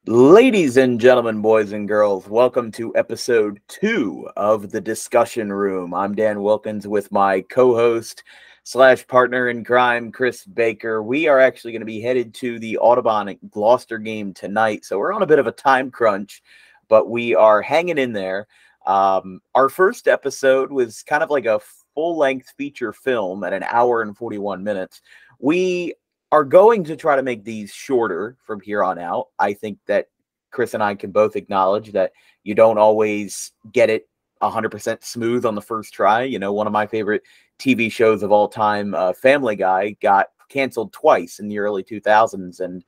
Ladies and gentlemen, boys and girls, welcome to episode 2 of the Discussion Room. I'm Dan Wilkins with my co-host slash partner in crime, Chris Baker. We are actually going to be headed to the Audubon Gloucester game tonight, so we're on a bit of a time crunch, but we are hanging in there. Our first episode was kind of like a full-length feature film at an hour and 41 minutes. We are going to try to make these shorter from here on out. I think that Chris and I can both acknowledge that you don't always get it 100% smooth on the first try. You know, one of my favorite TV shows of all time, Family Guy, got canceled twice in the early 2000s, and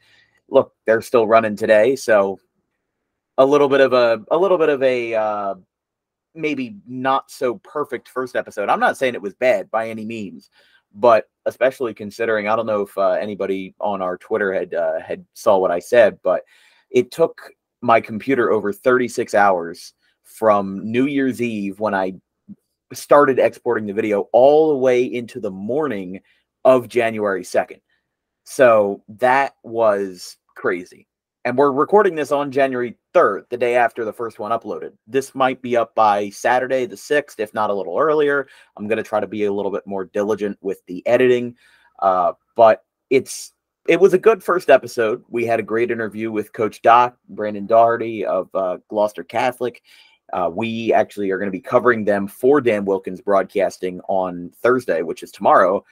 look, they're still running today. So a little bit of a maybe not so perfect first episode. I'm not saying it was bad by any means, but especially considering, I don't know if anybody on our Twitter had saw what I said, but it took my computer over 36 hours from New Year's Eve when I started exporting the video all the way into the morning of January 2nd. So that was crazy. And we're recording this on January 3rd, the day after the first one uploaded. This might be up by Saturday the 6th, if not a little earlier. I'm going to try to be a little bit more diligent with the editing. But it was a good first episode. We had a great interview with Coach Doc, Brandon Doherty of Gloucester Catholic. We actually are going to be covering them for Dan Wilkins Broadcasting on Thursday, which is tomorrow,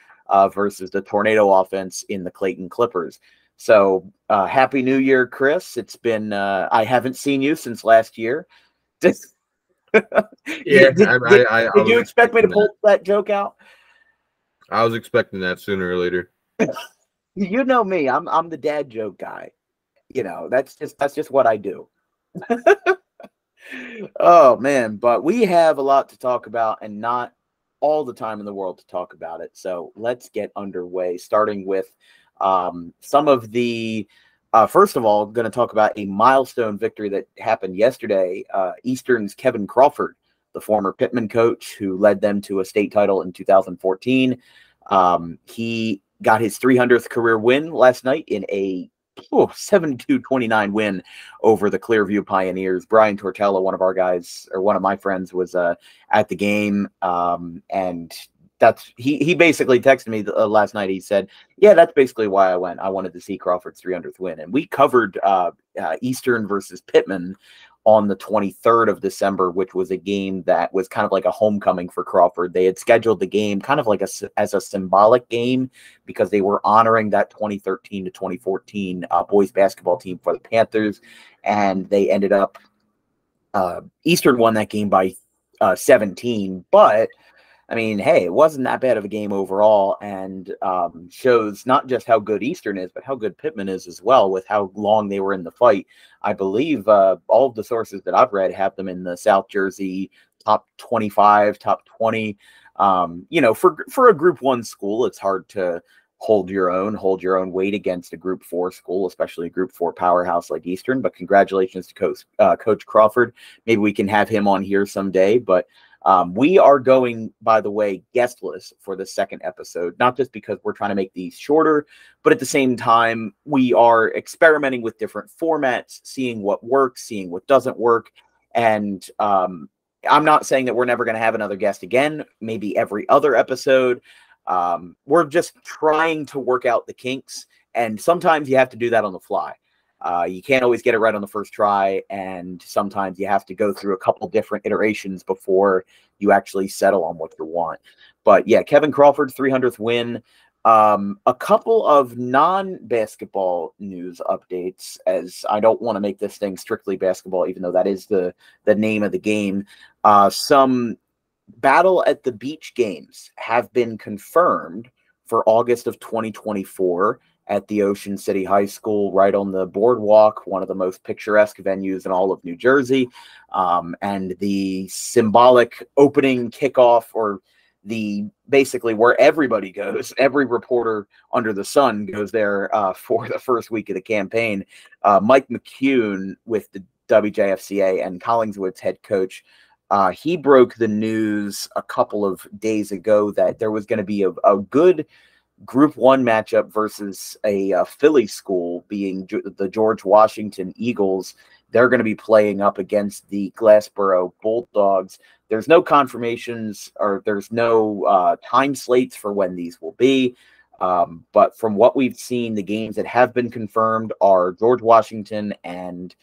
versus the Tornado offense in the Clayton Clippers. So Happy New Year, Chris. It's been, I haven't seen you since last year. Yeah, did you expect me to pull that joke out? I was expecting that sooner or later. You know me, I'm the dad joke guy. You know, that's just what I do. Oh man, but we have a lot to talk about and not all the time in the world to talk about it. So let's get underway, starting with some of the first of all, going to talk about a milestone victory that happened yesterday. Eastern's Kevin Crawford, the former Pittman coach who led them to a state title in 2014. He got his 300th career win last night in a 72-29 win over the Clearview Pioneers. Brian Tortella, one of our guys, or one of my friends, was at the game, and that's he basically texted me last night. He said, yeah, that's basically why I went. I wanted to see Crawford's 300th win. And we covered Eastern versus Pittman on the 23rd of December, which was a game that was kind of like a homecoming for Crawford. They had scheduled the game kind of like as a symbolic game because they were honoring that 2013 to 2014 boys basketball team for the Panthers. And they ended up, Eastern won that game by 17, but I mean, hey, it wasn't that bad of a game overall, and shows not just how good Eastern is, but how good Pittman is as well, with how long they were in the fight. I believe all of the sources that I've read have them in the South Jersey top 25, top 20. You know, for a Group 1 school, it's hard to hold your own weight against a Group 4 school, especially a Group 4 powerhouse like Eastern. But congratulations to Coach Crawford. Maybe we can have him on here someday, but we are going, by the way, guestless for the second episode, not just because we're trying to make these shorter, but at the same time, we are experimenting with different formats, seeing what works, seeing what doesn't work. And I'm not saying that we're never going to have another guest again, maybe every other episode. We're just trying to work out the kinks. And sometimes you have to do that on the fly. You can't always get it right on the first try, and sometimes you have to go through a couple different iterations before you actually settle on what you want. But yeah, Kevin Crawford's 300th win. A couple of non-basketball news updates, as I don't want to make this thing strictly basketball, even though that is the name of the game. Some Battle at the Beach games have been confirmed for August of 2024. At the Ocean City High School, right on the boardwalk, one of the most picturesque venues in all of New Jersey. And the symbolic opening kickoff, or basically where everybody goes, every reporter under the sun goes there for the first week of the campaign. Mike McCune with the WJFCA and Collingswood's head coach, he broke the news a couple of days ago that there was going to be a good Group 1 matchup versus a Philly school, being the George Washington Eagles. They're going to be playing up against the Glassboro Bulldogs. There's no confirmations or there's no time slates for when these will be. But from what we've seen, the games that have been confirmed are George Washington and,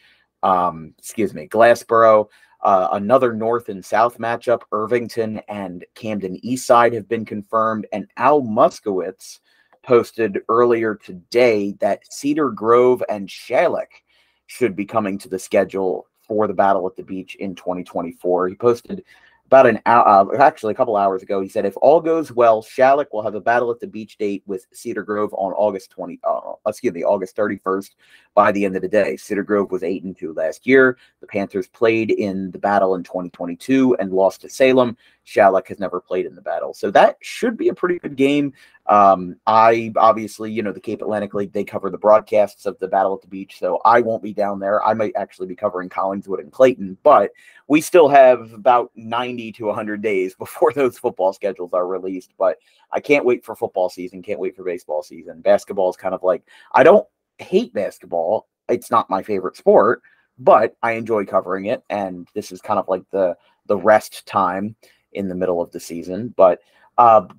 Glassboro. Another North and South matchup, Irvington and Camden Eastside have been confirmed. And Al Muskowitz posted earlier today that Cedar Grove and Shalleck should be coming to the schedule for the Battle at the Beach in 2024. He posted about an hour, actually a couple hours ago. He said, if all goes well, Shalleck will have a Battle at the Beach date with Cedar Grove on August 31st by the end of the day. Cedar Grove was 8-2 last year. The Panthers played in the battle in 2022 and lost to Salem. Shalleck has never played in the battle. So that should be a pretty good game. I obviously, the Cape Atlantic League, they cover the broadcasts of the Battle at the Beach, so I won't be down there. I might actually be covering Collingswood and Clayton, but we still have about 90 to 100 days before those football schedules are released. But I can't wait for football season, can't wait for baseball season. Basketball is kind of like, I don't hate basketball. It's not my favorite sport, but I enjoy covering it, and this is kind of like the rest time in the middle of the season. But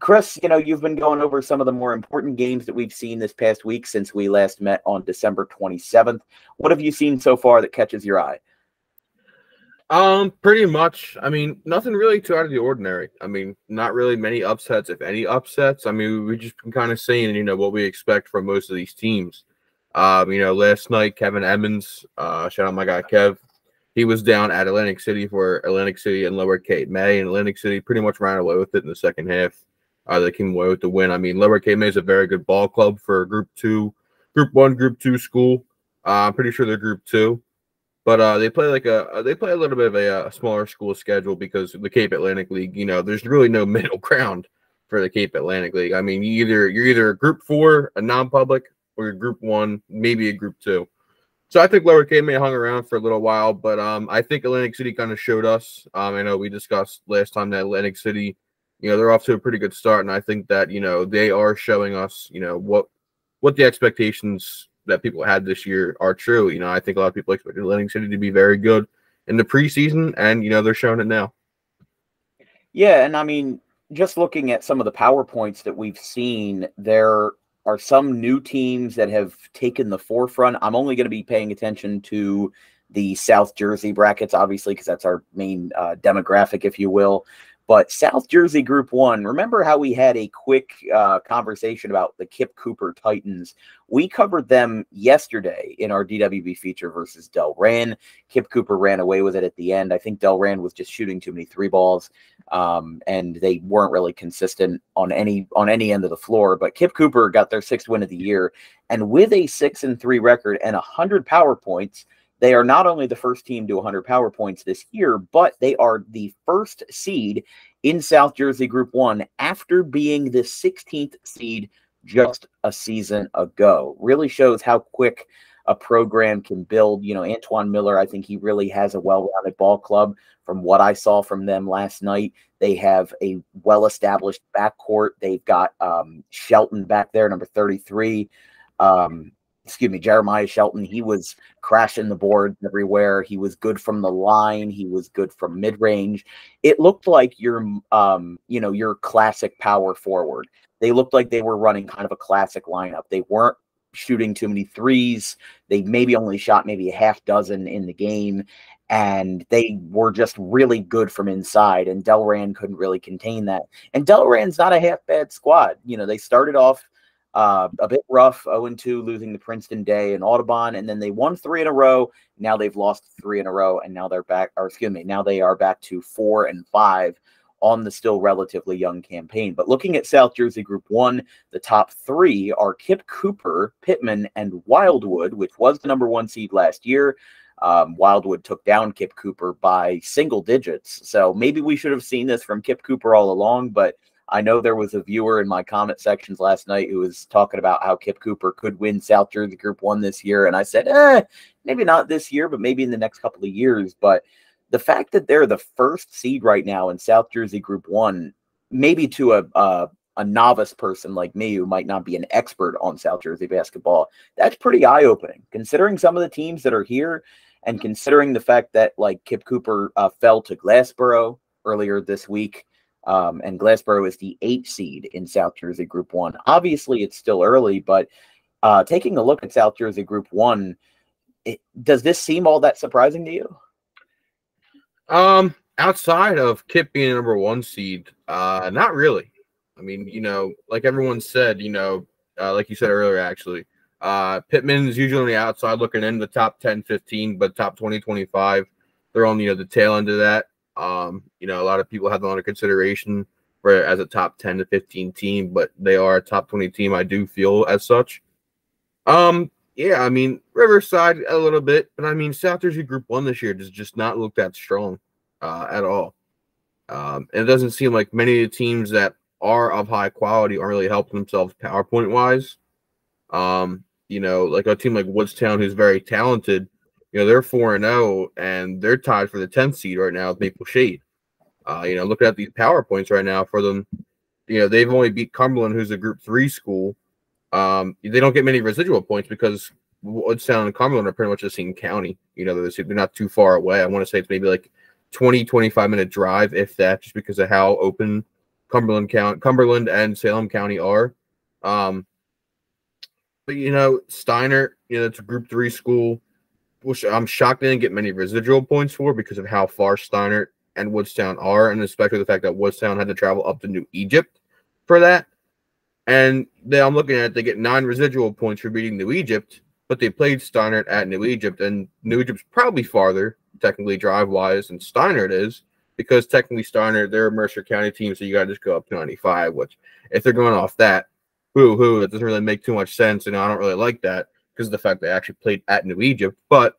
Chris, you've been going over some of the more important games that we've seen this past week since we last met on December 27th. What have you seen so far that catches your eye? Pretty much. I mean, nothing really too out of the ordinary. I mean, not really many upsets, if any upsets. I mean, we've just been kind of seeing, what we expect from most of these teams. Last night, Kevin Emmons, shout out my guy Kev, he was down at Atlantic City for Atlantic City and Lower Cape May, and Atlantic City pretty much ran away with it in the second half. They came away with the win. I mean, Lower Cape May is a very good ball club for a Group 1, Group 2 school. I'm pretty sure they're Group 2, but they play a little bit of a smaller school schedule because the Cape Atlantic League. There's really no middle ground for the Cape Atlantic League. I mean, you're either a Group 4, a non-public, or a Group 1, maybe a Group 2. So I think Lower Cape May hung around for a little while, but I think Atlantic City kind of showed us. I know we discussed last time that Atlantic City, they're off to a pretty good start, and I think that they are showing us what the expectations that people had this year are true. I think a lot of people expected Atlantic City to be very good in the preseason, and they're showing it now. Yeah, and I mean, just looking at some of the PowerPoints that we've seen, there are some new teams that have taken the forefront. I'm only going to be paying attention to the South Jersey brackets, obviously, because that's our main demographic, if you will. But South Jersey Group 1, remember how we had a quick conversation about the Kip Cooper Titans? We covered them yesterday in our DWB feature versus Delran. Kip Cooper ran away with it at the end. I think Delran was just shooting too many three balls, and they weren't really consistent on any end of the floor. But Kip Cooper got their 6th win of the year, and with a 6-3 record and 100 power points, they are not only the first team to 100 power points this year, but they are the first seed in South Jersey Group 1 after being the 16th seed just a season ago. Really shows how quick a program can build. Antoine Miller, I think he really has a well-rounded ball club. From what I saw from them last night, they have a well-established backcourt. They've got Shelton back there, number 33. Jeremiah Shelton. He was crashing the boards everywhere. He was good from the line. He was good from mid-range. It looked like your classic power forward. They looked like they were running kind of a classic lineup. They weren't shooting too many threes. They maybe only shot maybe a half dozen in the game, and they were just really good from inside, and Delran couldn't really contain that. And Delran's not a half bad squad. They started off a bit rough, 0-2, losing to Princeton Day and Audubon, and then they won 3 in a row. Now they've lost 3 in a row, and now they're back, now they are back to 4-5 on the still relatively young campaign. But looking at South Jersey Group 1, the top 3 are Kip Cooper, Pittman, and Wildwood, which was the number 1 seed last year. Wildwood took down Kip Cooper by single digits. So maybe we should have seen this from Kip Cooper all along, but I know there was a viewer in my comment sections last night who was talking about how Kip Cooper could win South Jersey Group 1 this year. And I said, maybe not this year, but maybe in the next couple of years. But the fact that they're the first seed right now in South Jersey Group 1, maybe to a novice person like me who might not be an expert on South Jersey basketball, that's pretty eye-opening, considering some of the teams that are here and considering the fact that like Kip Cooper fell to Glassboro earlier this week. And Glassboro is the 8th seed in South Jersey Group 1. Obviously, it's still early, but taking a look at South Jersey Group 1, does this seem all that surprising to you? Outside of Kip being the number 1 seed, not really. I mean, like everyone said, like you said earlier, actually, Pittman's usually on the outside looking in the top 10, 15, but top 20, 25, they're on, the tail end of that. A lot of people have them under consideration for as a top 10 to 15 team, but they are a top 20 team. I do feel as such. Yeah, I mean, Riverside a little bit, but I mean, South Jersey Group 1 this year does just not look that strong at all. And it doesn't seem like many of the teams that are of high quality aren't really helping themselves PowerPoint wise. Like a team like Woodstown, who's very talented, they're 4-0 and they're tied for the 10th seed right now with Maple Shade. Looking at these PowerPoints right now for them, they've only beat Cumberland, who's a Group 3 school. They don't get many residual points because Woodstown and Cumberland are pretty much the same county. They're not too far away. I want to say it's maybe like 20-25-minute drive, if that, just because of how open Cumberland and Salem County are. But Steiner, it's a Group 3 school, which I'm shocked they didn't get many residual points for because of how far Steiner and Woodstown are, and especially the fact that Woodstown had to travel up to New Egypt for that. And then I'm looking at it, they get 9 residual points for beating New Egypt, but they played Steiner at New Egypt, and New Egypt's probably farther, technically drive-wise, than Steiner it is, because technically Steiner, they're a Mercer County team, so you got to just go up to 95, which if they're going off that, it doesn't really make too much sense, and I don't really like that because of the fact they actually played at New Egypt, but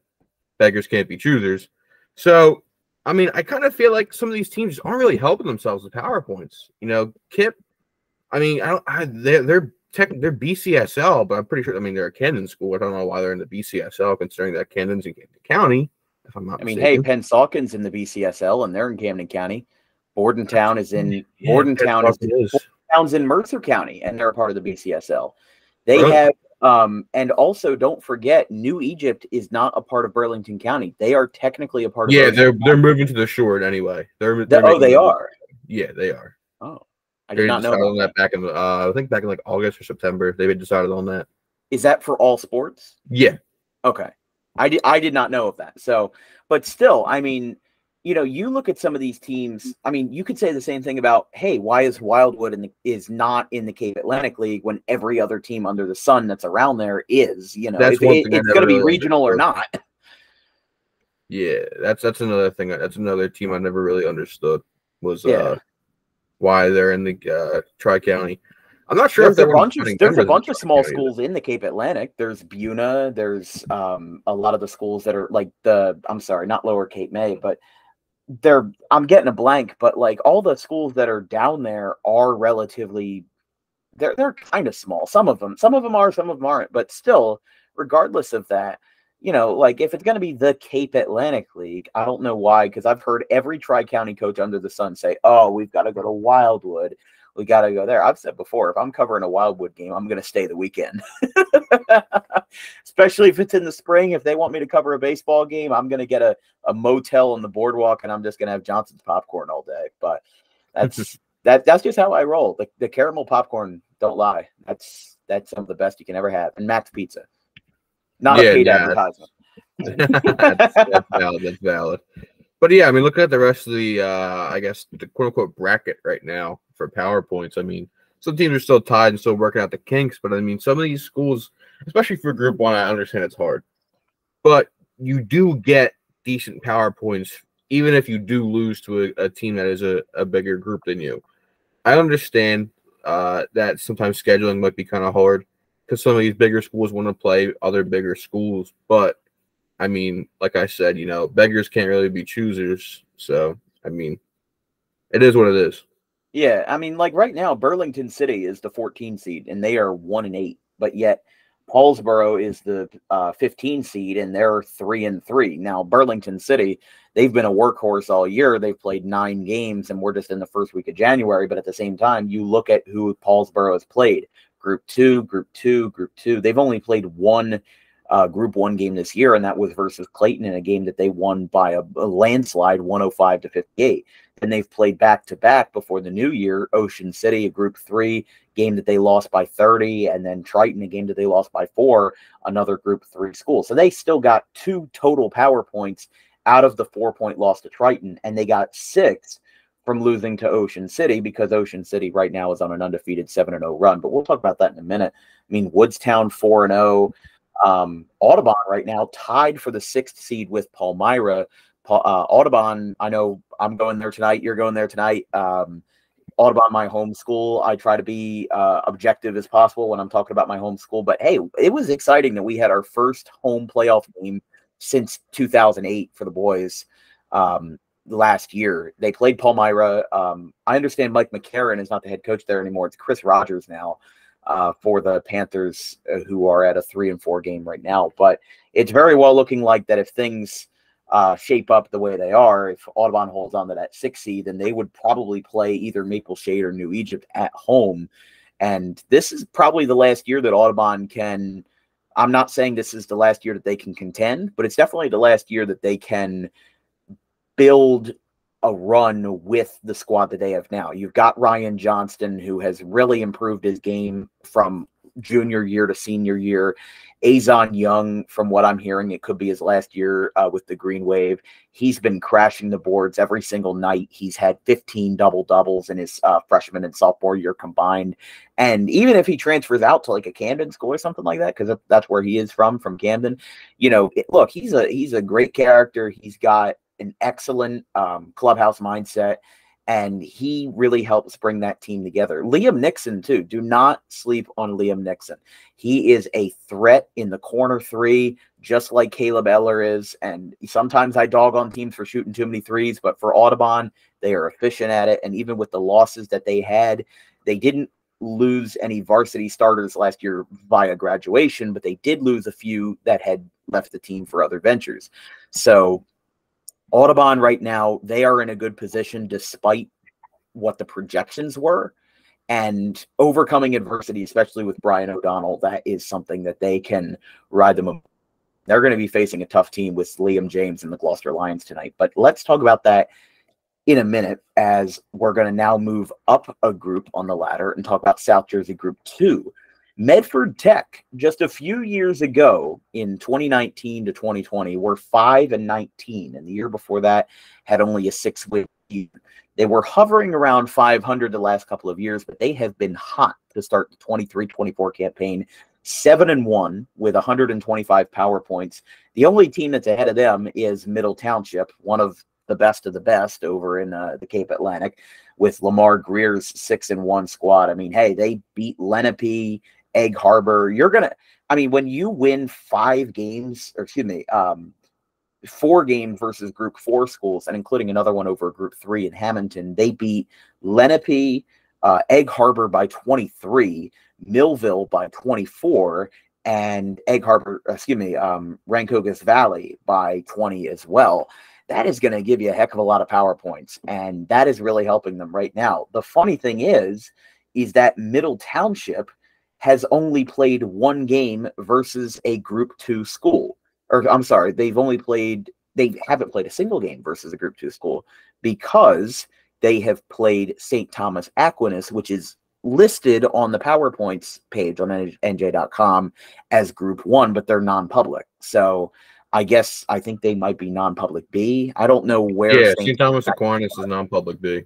beggars can't be choosers. So, I mean, I kind of feel like some of these teams aren't really helping themselves with PowerPoints. Kip, I mean, they're BCSL, but I'm pretty sure, I mean, they're a Camden school. I don't know why they're in the BCSL, considering that Camden's in Camden County, if I'm not mistaken. Hey, Pennsauken's in the BCSL, and they're in Camden County. Bordentown is in Bordentown's in Mercer County, and they're a part of the BCSL. They have, and also don't forget, New Egypt is not a part of Burlington County. They are technically a part of. Yeah, they're moving to the shore anyway. They are. Yeah, they are. Oh, I did not know on that back in I think back in like August or September. They decided on that. Is that for all sports? Yeah. Okay. I did not know of that. So, but still, I mean, you look at some of these teams. I mean, you could say the same thing about, hey, why is Wildwood is not in the Cape Atlantic League when every other team under the sun that's around there is? That's it's going to be regional or not. Yeah, that's another thing. That's another team I never really understood was why they're in the Tri-County. I'm not sure there's a bunch of small schools in the Cape Atlantic. There's Buna. There's a lot of the schools that are like not Lower Cape May, but I'm getting a blank, but like all the schools that are down there are relatively, they're kind of small. Some of them are, some of them aren't, but still, regardless of that, like if it's going to be the Cape Atlantic League, I don't know why, because I've heard every Tri-County coach under the sun say, oh, we've got to go to Wildwood. We got to go there. I've said before, if I'm covering a Wildwood game, I'm going to stay the weekend. Especially if it's in the spring. If they want me to cover a baseball game, I'm going to get a motel on the boardwalk, and I'm just going to have Johnson's popcorn all day. But that's just how I roll. The caramel popcorn, don't lie. That's some of the best you can ever have. And Matt's Pizza. Not a paid advertisement. That's valid. That's valid. But yeah, I mean, looking at the rest of the, I guess, the quote unquote bracket right now for PowerPoints, I mean, some teams are still tied and still working out the kinks. But I mean, some of these schools, especially for Group 1, I understand it's hard. But you do get decent PowerPoints, even if you do lose to a team that is a bigger group than you. I understand that sometimes scheduling might be kind of hard because some of these bigger schools want to play other bigger schools. But I mean, like I said, beggars can't really be choosers. So, I mean, it is what it is. Yeah, I mean, like right now, Burlington City is the 14 seed, and they are 1-8. But yet, Paulsboro is the 15 seed, and they're 3-3. Now, Burlington City, they've been a workhorse all year. They've played 9 games, and we're just in the first week of January. But at the same time, you look at who Paulsboro has played. Group 2, Group 2, Group 2. They've only played one Group 1 game this year, and that was versus Clayton in a game that they won by a landslide, 105-58. And they've played back-to-back before the new year, Ocean City, a Group 3 game that they lost by 30, and then Triton, a game that they lost by 4, another Group 3 school. So they still got 2 total power points out of the 4-point loss to Triton, and they got 6 from losing to Ocean City, because Ocean City right now is on an undefeated 7-0 run. But we'll talk about that in a minute. I mean, Woodstown 4-0. Audubon right now tied for the 6th seed with Palmyra. Audubon, I know I'm going there tonight. You're going there tonight. Audubon, my home school. I try to be objective as possible when I'm talking about my home school. But hey, it was exciting that we had our first home playoff game since 2008 for the boys. Last year they played Palmyra. I understand Mike McCarron is not the head coach there anymore. It's Chris Rogers now for the Panthers, who are at a 3-4 game right now. But it's very well looking like that if things shape up the way they are, if Audubon holds on to that 6th seed, then they would probably play either Maple Shade or New Egypt at home. And this is probably the last year that Audubon can, I'm not saying this is the last year that they can contend, but it's definitely the last year that they can build a run with the squad that they have now. You've got Ryan Johnston, who has really improved his game from junior year to senior year. Azon Young, from what I'm hearing, it could be his last year with the Green Wave. He's been crashing the boards every single night. He's had 15 double-doubles in his freshman and sophomore year combined. And even if he transfers out to like a Camden school or something like that, because that's where he is from Camden, you know, look, he's a great character. He's got an excellent clubhouse mindset, and he really helps bring that team together. Liam Nixon, too. Do not sleep on Liam Nixon. He is a threat in the corner 3, just like Caleb Eller is. And sometimes I dog on teams for shooting too many threes, but for Audubon, they are efficient at it. And even with the losses that they had, they didn't lose any varsity starters last year via graduation, but they did lose a few that had left the team for other ventures. So Audubon right now, they are in a good position despite what the projections were, and overcoming adversity, especially with Brian O'Donnell, that is something that they can ride them. They're going to be facing a tough team with Liam James and the Gloucester Lions tonight, but let's talk about that in a minute, as we're going to now move up a group on the ladder and talk about South Jersey Group 2. Medford Tech, just a few years ago in 2019 to 2020, were 5-19, and the year before that had only a 6-win season. They were hovering around 500 the last couple of years, but they have been hot to start the 23-24 campaign. 7-1 with 125 power points. The only team that's ahead of them is Middle Township, one of the best over in the Cape Atlantic, with Lamar Greer's 6-1 squad. I mean, hey, they beat Lenape, Egg Harbor. When you win 4 games versus Group 4 schools, and including another one over Group 3 in Hamilton, they beat Lenape, Egg Harbor by 23, Millville by 24, and Rancocas Valley by 20 as well. That is going to give you a heck of a lot of power points, and that is really helping them right now. The funny thing is that Middle Township has only played 1 game versus a Group 2 school. Or I'm sorry, they haven't played a single game versus a Group 2 school, because they have played St. Thomas Aquinas, which is listed on the PowerPoints page on NJ.com as Group 1, but they're non-public. So I think they might be non-public B. I don't know where. Yeah, St. Thomas Aquinas is non-public B.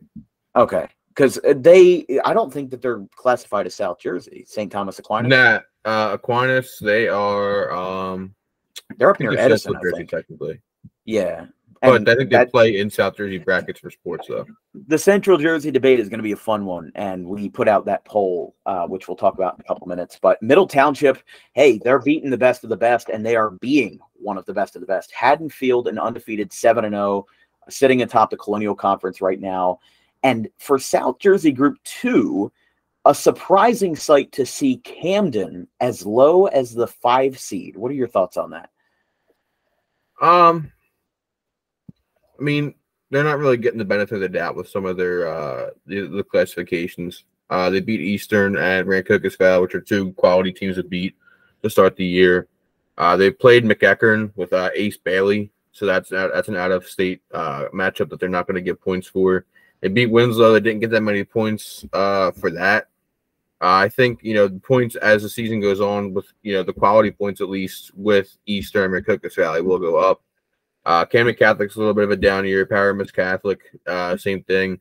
Okay. Because I don't think that they're classified as South Jersey, St. Thomas Aquinas. Nah, Aquinas, they are. They're up near Edison, Central Jersey, technically. Yeah, but I think they play in South Jersey brackets for sports, though. The Central Jersey debate is going to be a fun one, and we put out that poll, which we'll talk about in a couple minutes. But Middle Township, hey, they're beating the best of the best, and they are being one of the best of the best. Haddonfield, an undefeated 7-0, sitting atop the Colonial Conference right now. And for South Jersey Group 2, a surprising sight to see Camden as low as the 5 seed. What are your thoughts on that? I mean, they're not really getting the benefit of the doubt with some of their the classifications. They beat Eastern and Rancocas Valley, which are two quality teams to beat to start the year. They played McEachern with Ace Bailey, so that's an out-of-state matchup that they're not going to get points for. They beat Winslow. They didn't get that many points for that. I think, the points as the season goes on with, the quality points, at least with Eastern and Rancocas Valley, will go up. Camden Catholic's a little bit of a down year. Paramus Catholic, same thing.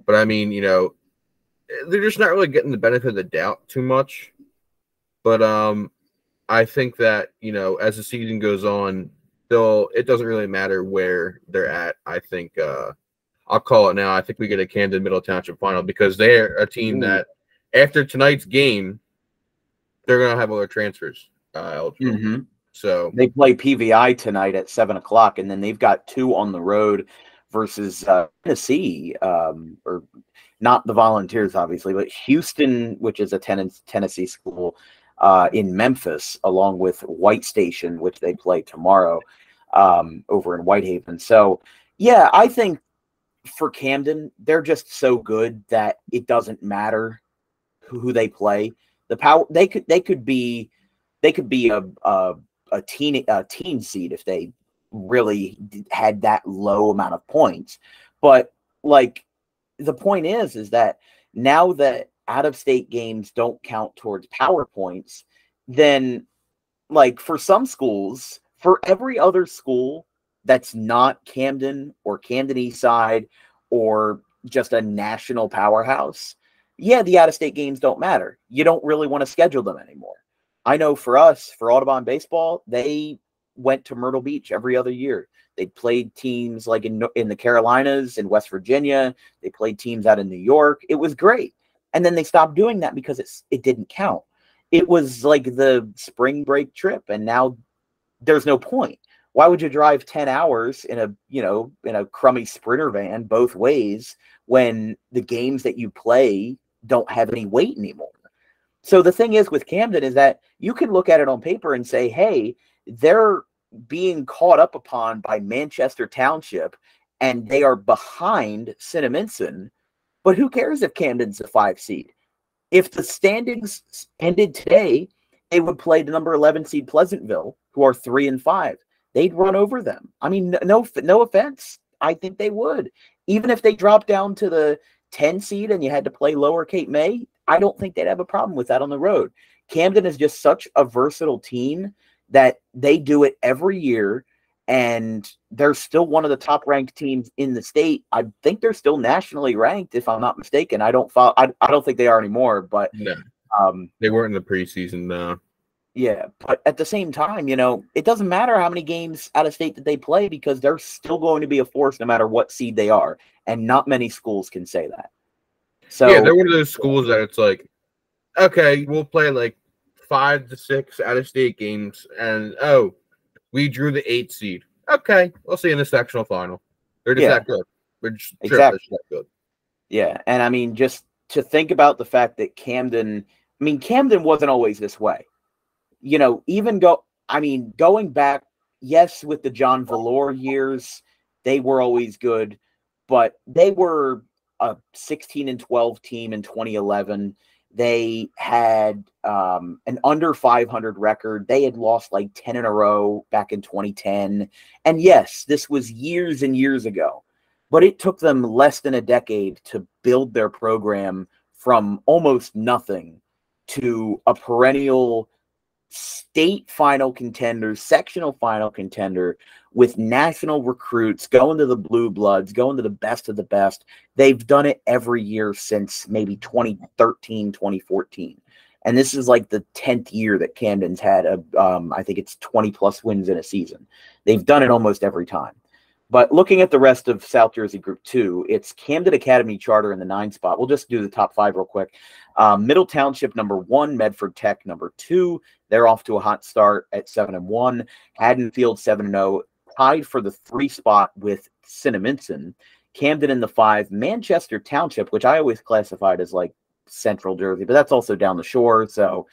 But, I mean, they're just not really getting the benefit of the doubt too much. But I think that, as the season goes on, it doesn't really matter where they're at. I think I'll call it now. I think we get a Camden Middle Township final because they're a team that after tonight's game, they're going to have all their transfers eligible. Mm-hmm. So they play PVI tonight at 7:00, and then they've got 2 on the road versus Tennessee, or not the Volunteers, obviously, but Houston, which is a Tennessee school in Memphis, along with White Station, which they play tomorrow over in Whitehaven. So, yeah, I think for Camden, they're just so good that it doesn't matter who they play. The power they could be a teen seed if they really had that low amount of points. But like the point is that now that out-of-state games don't count towards power points, then like for some schools, for every other school that's not Camden or Camden Eastside or just a national powerhouse, yeah, the out-of-state games don't matter. You don't really want to schedule them anymore. I know for us, for Audubon baseball, they went to Myrtle Beach every other year. They played teams like in the Carolinas, in West Virginia. They played teams out in New York. It was great. And then they stopped doing that because it didn't count. It was like the spring break trip, and now there's no point. Why would you drive 10 hours in a crummy Sprinter van both ways when the games that you play don't have any weight anymore? So the thing is with Camden is that you can look at it on paper and say, hey, they're being caught up upon by Manchester Township and they are behind Cinnaminson, but who cares if Camden's a 5 seed? If the standings ended today, they would play the number 11 seed Pleasantville, who are 3-5. They'd run over them. I mean, no offense. I think they would. Even if they dropped down to the 10 seed and you had to play lower Cape May, I don't think they'd have a problem with that on the road. Camden is just such a versatile team that they do it every year, and they're still one of the top-ranked teams in the state. I think they're still nationally ranked, if I'm not mistaken. I don't think they are anymore, but no, they weren't in the preseason, no. Yeah, but at the same time, it doesn't matter how many games out of state that they play because they're still going to be a force no matter what seed they are, and not many schools can say that. So yeah, they're one of those schools that it's like, okay, we'll play like 5 to 6 out-of-state games, and we drew the 8 seed. Okay, we'll see in the sectional final. They're just that good. They're just exactly that good. Yeah, and I mean, just to think about the fact that Camden wasn't always this way. Going back, yes, with the John Valor years, they were always good, but they were a 16-12 team in 2011. They had an under 500 record. They had lost like 10 in a row back in 2010. And yes, this was years and years ago, but it took them less than a decade to build their program from almost nothing to a perennial state final contender, sectional final contender with national recruits, going to the Blue Bloods, going to the best of the best. They've done it every year since maybe 2013, 2014. And this is like the 10th year that Camden's had, I think it's 20-plus wins in a season. They've done it almost every time. But looking at the rest of South Jersey Group 2, it's Camden Academy Charter in the 9 spot. We'll just do the top 5 real quick. Middle Township, number 1. Medford Tech, number 2. They're off to a hot start at 7-1. Haddonfield, 7-0. Tied for the 3 spot with Cinnaminson. Camden in the 5. Manchester Township, which I always classified as like Central Jersey, but that's also down the shore. So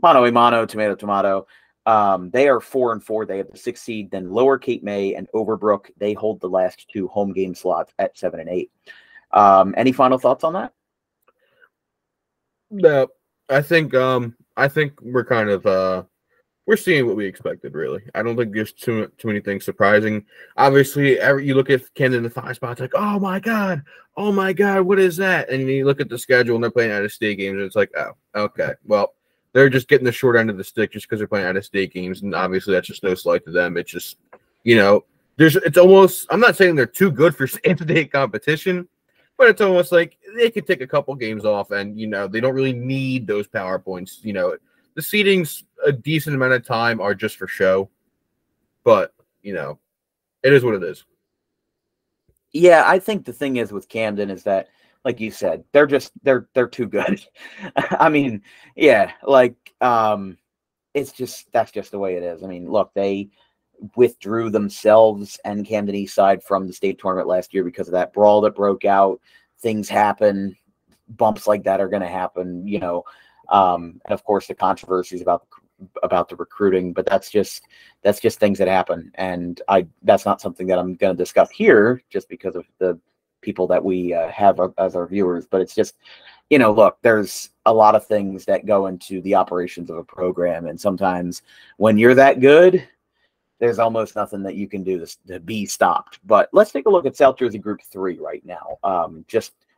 mano a mano, tomato, tomato. They are 4-4. They have the 6th seed. Then Lower Cape May and Overbrook, they hold the last 2 home game slots at 7 and 8. Any final thoughts on that? No, I think we're kind of we're seeing what we expected, really. I don't think there's too many things surprising. Obviously, you look at Camden in the 5 spots, like, oh my god, what is that? And you look at the schedule and they're playing out-of-state games, and it's like, oh, okay, well, they're just getting the short end of the stick just because they're playing out-of-state games, and obviously that's just no slight to them. It's just, it's almost, I'm not saying they're too good for state competition, but it's almost like they could take a couple games off, and they don't really need those power points. The seedings a decent amount of time are just for show, but it is what it is. Yeah, I think the thing is with Camden is that, like you said, they're too good. I mean, yeah, like that's just the way it is. I mean, look, they withdrew themselves and Camden Eastside from the state tournament last year because of that brawl that broke out. Things happen, bumps like that are going to happen, and of course the controversies about the recruiting, but that's just things that happen, and that's not something that I'm going to discuss here just because of the people that we have as our viewers. But it's just, look, there's a lot of things that go into the operations of a program, and sometimes when you're that good, there's almost nothing that you can do to be stopped. But let's take a look at South Jersey Group 3 right now.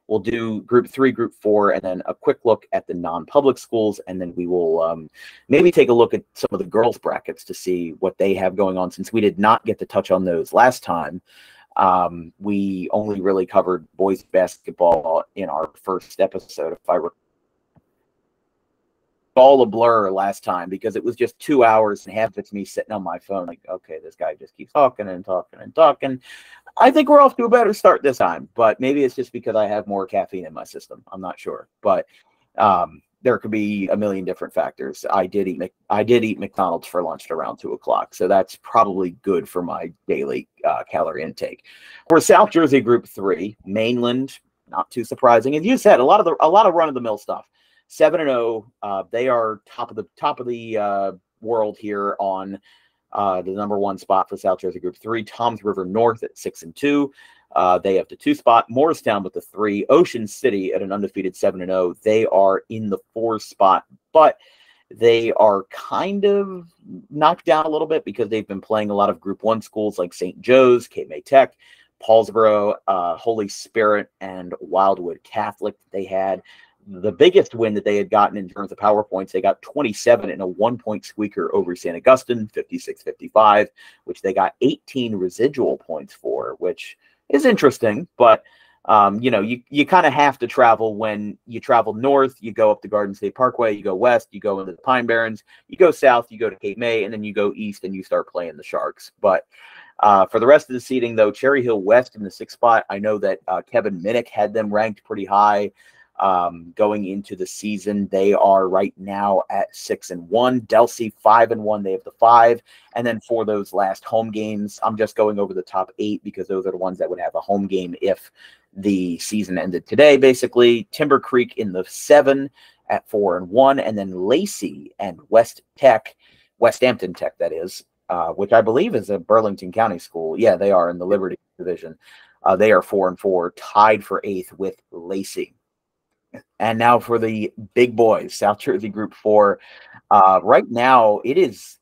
We'll do Group 3, Group 4, and then a quick look at the non-public schools, and then we will maybe take a look at some of the girls' brackets to see what they have going on, since we did not get to touch on those last time. We only really covered boys basketball in our first episode, if I recall. All a blur last time because it was just 2 hours and half of it's me sitting on my phone like, okay, this guy just keeps talking and talking and talking. I think we're off to a better start this time, but maybe it's just because I have more caffeine in my system. I'm not sure, but there could be a million different factors. I did eat McDonald's for lunch at around 2 o'clock, so that's probably good for my daily calorie intake. For South Jersey Group 3, Mainland, not too surprising, as you said, a lot of run-of-the-mill stuff. 7-0. They are top of the world here on the number 1 spot for South Jersey Group 3. Toms River North at 6-2. They have the 2 spot. Morristown with the 3. Ocean City at an undefeated 7-0. They are in the 4 spot, but they are kind of knocked down a little bit because they've been playing a lot of Group 1 schools like St. Joe's, Cape May Tech, Paulsboro, Holy Spirit, and Wildwood Catholic. They had the biggest win that they had gotten in terms of power points. They got 27 in a 1-point squeaker over St. Augustine, 56-55, which they got 18 residual points for, which is interesting. But, you kind of have to travel. When you travel north, you go up the Garden State Parkway, you go west, you go into the Pine Barrens, you go south, you go to Cape May, and then you go east and you start playing the Sharks. But for the rest of the seeding, though, Cherry Hill West in the 6th spot, I know that Kevin Minnick had them ranked pretty high. Going into the season, they are right now at 6-1. Delsey 5-1. They have the 5, and then for those last home games, I'm just going over the top 8 because those are the ones that would have a home game if the season ended today. Basically, Timber Creek in the 7 at 4-1, and then Lacey and West Hampton Tech, that is, which I believe is a Burlington County school. Yeah, they are in the Liberty division. They are 4-4, tied for 8th with Lacey. And now for the big boys, South Jersey Group 4. Right now, it is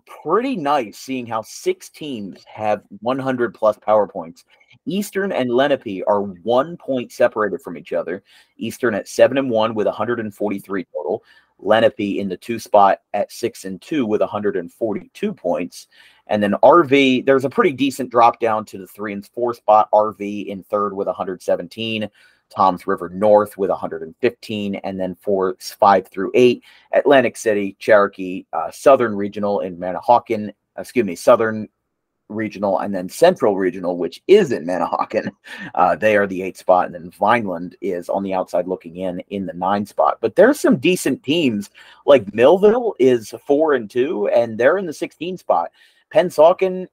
pretty nice seeing how 6 teams have 100-plus power points. Eastern and Lenape are 1 point separated from each other. Eastern at 7-1 with 143 total. Lenape in the 2 spot at 6-2 with 142 points. And then RV, there's a pretty decent drop down to the 3 and 4 spot. RV in 3rd with 117. Toms River North with 115, and then for 5 through 8, Atlantic City, Cherokee, Southern Regional in Manahawkin, Southern Regional, and then Central Regional, which is in Manahawkin. They are the 8th spot, and then Vineland is on the outside looking in the 9 spot. But there's some decent teams, like Millville is 4-2, and they're in the 16 spot. Pennsauken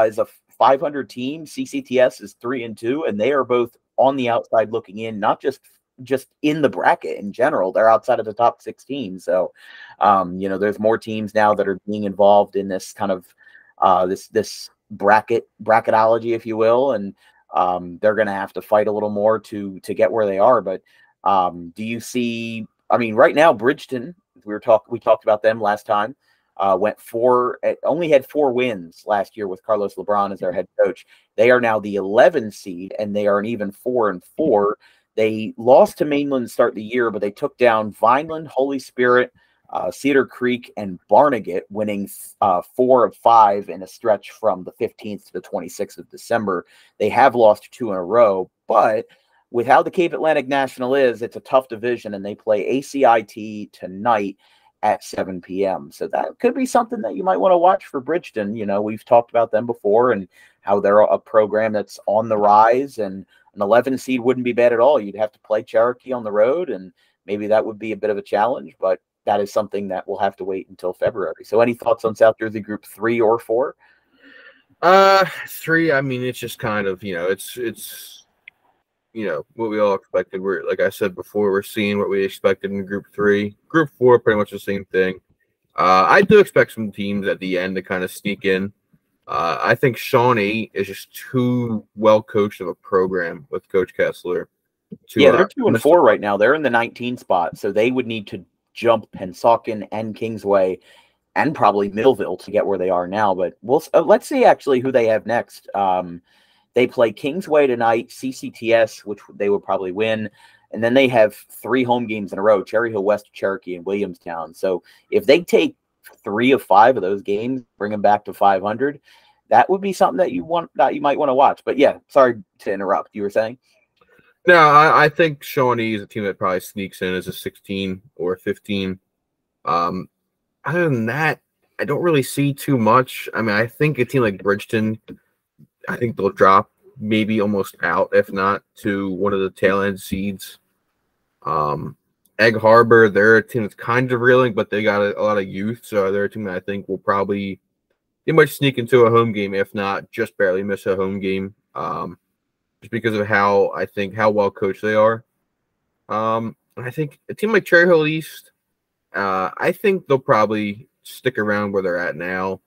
is a 500 team. CCTS is 3-2, and they are both on the outside looking in, not just just in the bracket in general. They're outside of the top 16. So, there's more teams now that are being involved in this kind of this bracketology, if you will, and they're going to have to fight a little more to get where they are. But do you see? I mean, right now, Bridgeton. We talked about them last time. Only had 4 wins last year with Carlos LeBron as their head coach. They are now the 11th seed, and they are an even 4-4. They lost to Mainland to start the year, but they took down Vineland, Holy Spirit, Cedar Creek, and Barnegat, winning 4 of 5 in a stretch from the 15th to the 26th of December. They have lost 2 in a row, but with how the Cape Atlantic National is, it's a tough division, and they play ACIT tonight at 7 p.m. So that could be something that you might want to watch for Bridgeton. We've talked about them before and how they're a program that's on the rise, and an 11 seed wouldn't be bad at all. You'd have to play Cherokee on the road, and maybe that would be a bit of a challenge, but that is something that we'll have to wait until February. So any thoughts on South Jersey Group 3 or 4? 3, I mean, it's just kind of, it's what we all expected. We're, like I said before, we're seeing what we expected in Group 3. Group 4, pretty much the same thing. I do expect some teams at the end to kind of sneak in. I think Shawnee is just too well coached of a program with Coach Kessler. They're 2-4 right now. They're in the 19 spot, so they would need to jump Pennsauken and Kingsway and probably Millville to get where they are now. But let's see actually who they have next. They play Kingsway tonight, CCTS, which they would probably win. And then they have 3 home games in a row, Cherry Hill West, Cherokee, and Williamstown. So if they take 3 of 5 of those games, bring them back to 500, that would be something that you might want to watch. But yeah, sorry to interrupt. You were saying? No, I think Shawnee is a team that probably sneaks in as a 16 or 15. Other than that, I don't really see too much. I mean, I think a team like Bridgeton, I think they'll drop maybe almost out, if not to one of the tail end seeds. Egg Harbor, they're a team that's kind of reeling, but they got a lot of youth, so they're a team that I think will probably they might sneak into a home game, if not just barely miss a home game, just because of how well coached they are. And I think a team like Cherry Hill East, I think they'll probably stick around where they're at now.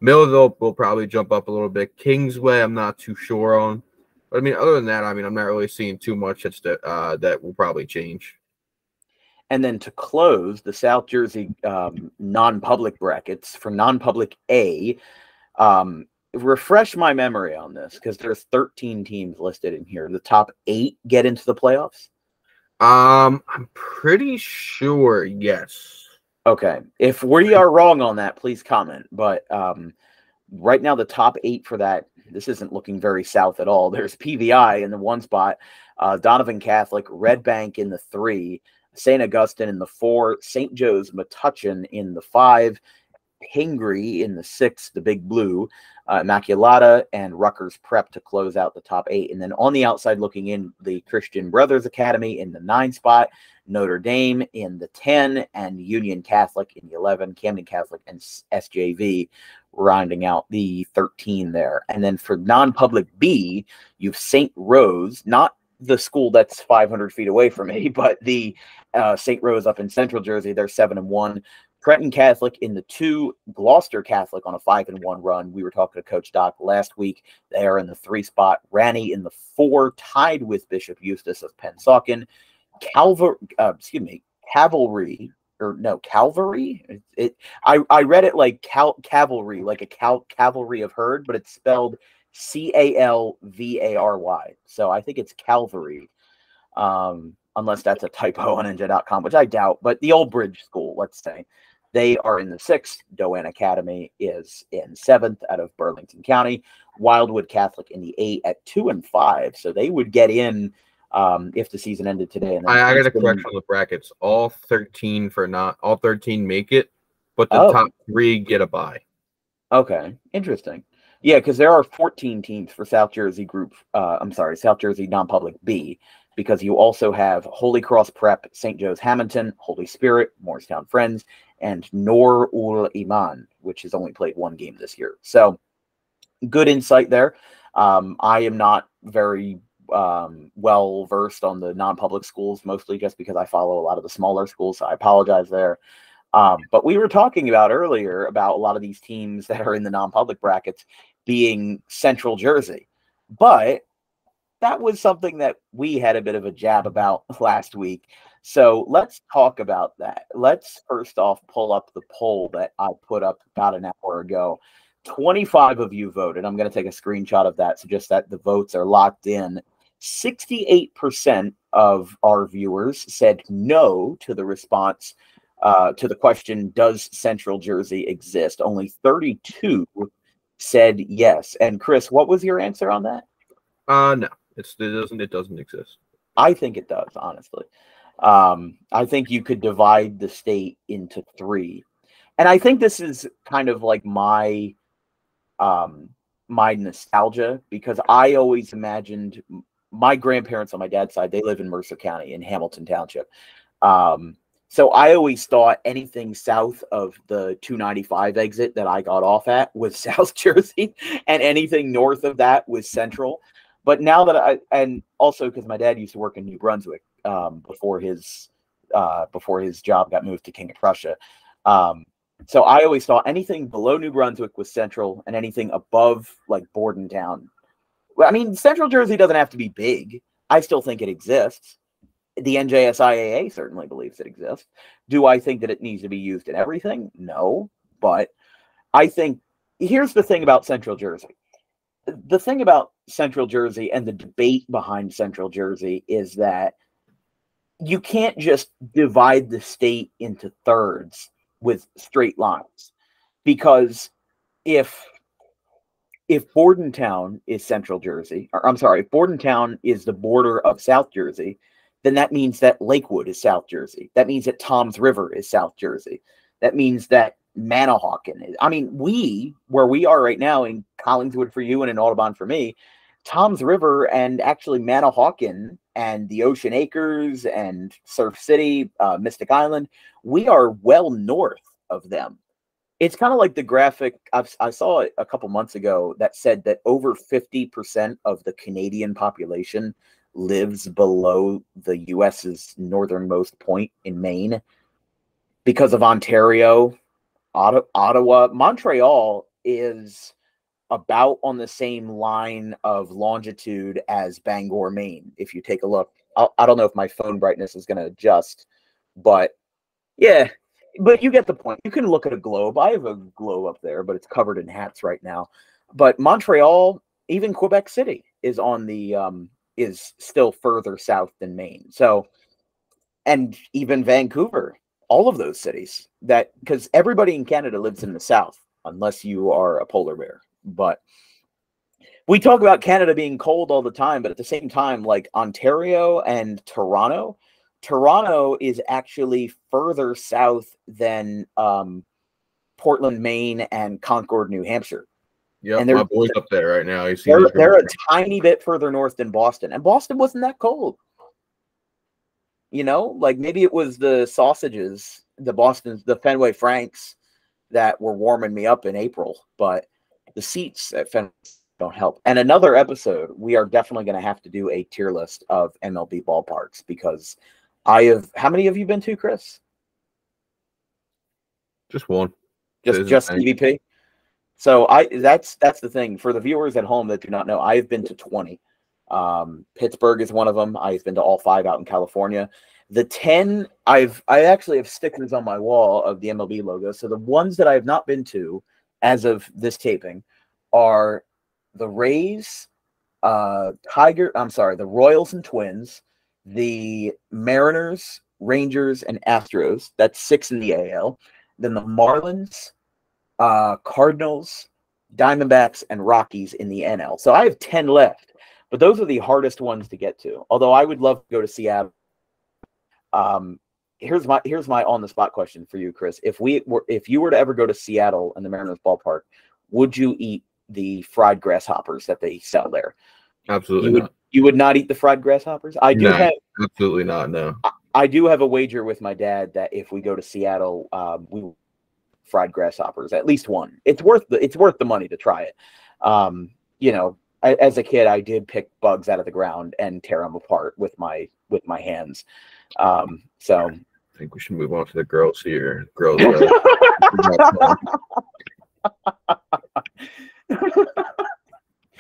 Millville will probably jump up a little bit. Kingsway, I'm not too sure on. But, I mean, other than that, I'm not really seeing too much that will probably change. And then to close the South Jersey non-public brackets for non-public A, refresh my memory on this because there's 13 teams listed in here. The top 8 get into the playoffs? I'm pretty sure, yes. Okay. If we are wrong on that, please comment. But right now, the top 8 for that, this isn't looking very south at all. There's PVI in the 1 spot, Donovan Catholic, Red Bank in the 3, St. Augustine in the 4, St. Joe's Metuchen in the 5, Pingree in the 6, the Big Blue, Immaculata, and Rutgers Prep to close out the top 8. And then on the outside looking in, the Christian Brothers Academy in the 9 spot, Notre Dame in the 10, and Union Catholic in the 11, Camden Catholic and SJV rounding out the 13 there. And then for non-public B, you've St. Rose, not the school that's 500 feet away from me, but the St. Rose up in Central Jersey. They're 7-1. Trenton Catholic in the 2, Gloucester Catholic on a 5-1 run. We were talking to Coach Doc last week. They are in the 3 spot. Ranney in the 4, tied with Bishop Eustace of Pennsauken. Cavalry. I read it like cavalry, like a cavalry of herd, but it's spelled Calvary. So I think it's Calvary. Unless that's a typo on NJ.com, which I doubt. But the Old Bridge School, let's say, they are in the 6th. Doane Academy is in 7th out of Burlington County. Wildwood Catholic in the 8 at 2-5. So they would get in if the season ended today. And I got a correction on the brackets. All 13 make it, but the top 3 get a bye. Okay, interesting. Yeah, because there are 14 teams for South Jersey Group. South Jersey non-public B. Because you also have Holy Cross Prep, St. Joe's Hamilton, Holy Spirit, Morristown Friends, and Nur ul Iman, which has only played 1 game this year. So good insight there. I am not very well versed on the non-public schools, mostly just because I follow a lot of the smaller schools. So I apologize there. But we were talking about earlier about a lot of these teams that are in the non-public brackets being Central Jersey. But that was something that we had a bit of a jab about last week. So let's talk about that. Let's first off pull up the poll that I put up about an hour ago. 25 of you voted. I'm going to take a screenshot of that, so just that the votes are locked in. 68% of our viewers said no to the response to the question, does Central Jersey exist? Only 32 said yes. And Chris, what was your answer on that? No, it doesn't exist. I think it does, honestly. I think you could divide the state into three. And I think this is kind of like my nostalgia, because I always imagined my grandparents on my dad's side, they live in Mercer County in Hamilton Township. So I always thought anything south of the 295 exit that I got off at was South Jersey, and anything north of that was Central. But now that and also because my dad used to work in New Brunswick before his job got moved to King of Prussia. So I always thought anything below New Brunswick was Central, and anything above like Bordentown. Well, I mean, Central Jersey doesn't have to be big. I still think it exists. The NJSIAA certainly believes it exists. Do I think that it needs to be used in everything? No. But I think here's the thing about Central Jersey. The thing about Central Jersey and the debate behind Central Jersey is that you can't just divide the state into thirds with straight lines, because if Bordentown is Central Jersey, or I'm sorry, if Bordentown is the border of South Jersey, then that means that Lakewood is South Jersey. That means that Toms River is South Jersey. That means that Manahawkin is. I mean, where we are right now in Collingswood for you and in Audubon for me, Toms River and actually Manahawkin and the Ocean Acres and Surf City, Mystic Island, we are well north of them. It's kind of like the graphic I saw a couple months ago that said that over 50% of the Canadian population lives below the U.S.'s northernmost point in Maine because of Ontario, Ottawa. Montreal is about on the same line of longitude as Bangor, Maine. If you take a look, I don't know if my phone brightness is going to adjust, but yeah, but you get the point. You can look at a globe. I have a globe up there, but it's covered in hats right now. But Montreal, even Quebec City, is on the is still further south than Maine. So, and even Vancouver, all of those cities, that because everybody in Canada lives in the south unless you are a polar bear. But we talk about Canada being cold all the time, but at the same time, like Ontario and Toronto is actually further south than Portland, Maine, and Concord, New Hampshire. Yeah, my boy's up there right now. They're a tiny bit further north than Boston, and Boston wasn't that cold. You know, like maybe it was the sausages, the Fenway Franks that were warming me up in April, but the seats at Fenway don't help. And another episode, we are definitely going to have to do a tier list of MLB ballparks, because how many have you been to, Chris? Just one. Just CVP? So that's the thing for the viewers at home that do not know. I've been to 20. Pittsburgh is one of them. I've been to all 5 out in California. The 10, I actually have stickers on my wall of the MLB logo. So the ones that I have not been to as of this taping are the Rays, the Royals and Twins, the Mariners, Rangers, and Astros. That's 6 in the AL. Then the Marlins, Cardinals, Diamondbacks, and Rockies in the NL. So I have 10 left, but those are the hardest ones to get to. Although I would love to go to Seattle. Here's my on the spot question for you, Chris. If you were to ever go to Seattle and the Mariners ballpark, would you eat the fried grasshoppers that they sell there? Absolutely not. You would not eat the fried grasshoppers? Absolutely not. No. I do have a wager with my dad that if we go to Seattle, we will fried grasshoppers, at least one. It's worth the money to try it. You know, as a kid, I did pick bugs out of the ground and tear them apart with my hands. So I think we should move on to the girls here. Girls.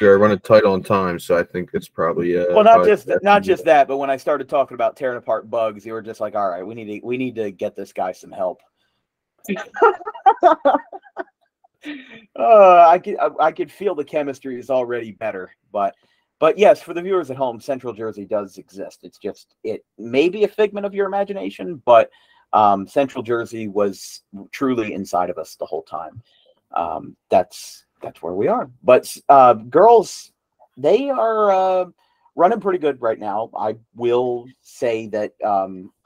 We're running tight on time, so I think it's probably well, not just that, but when I started talking about tearing apart bugs, you were just like, all right, we need to get this guy some help. I could feel the chemistry is already better, but yes, for the viewers at home, Central Jersey does exist. It's just, it may be a figment of your imagination, but Central Jersey was truly inside of us the whole time. That's where we are. But girls, they are running pretty good right now. I will say that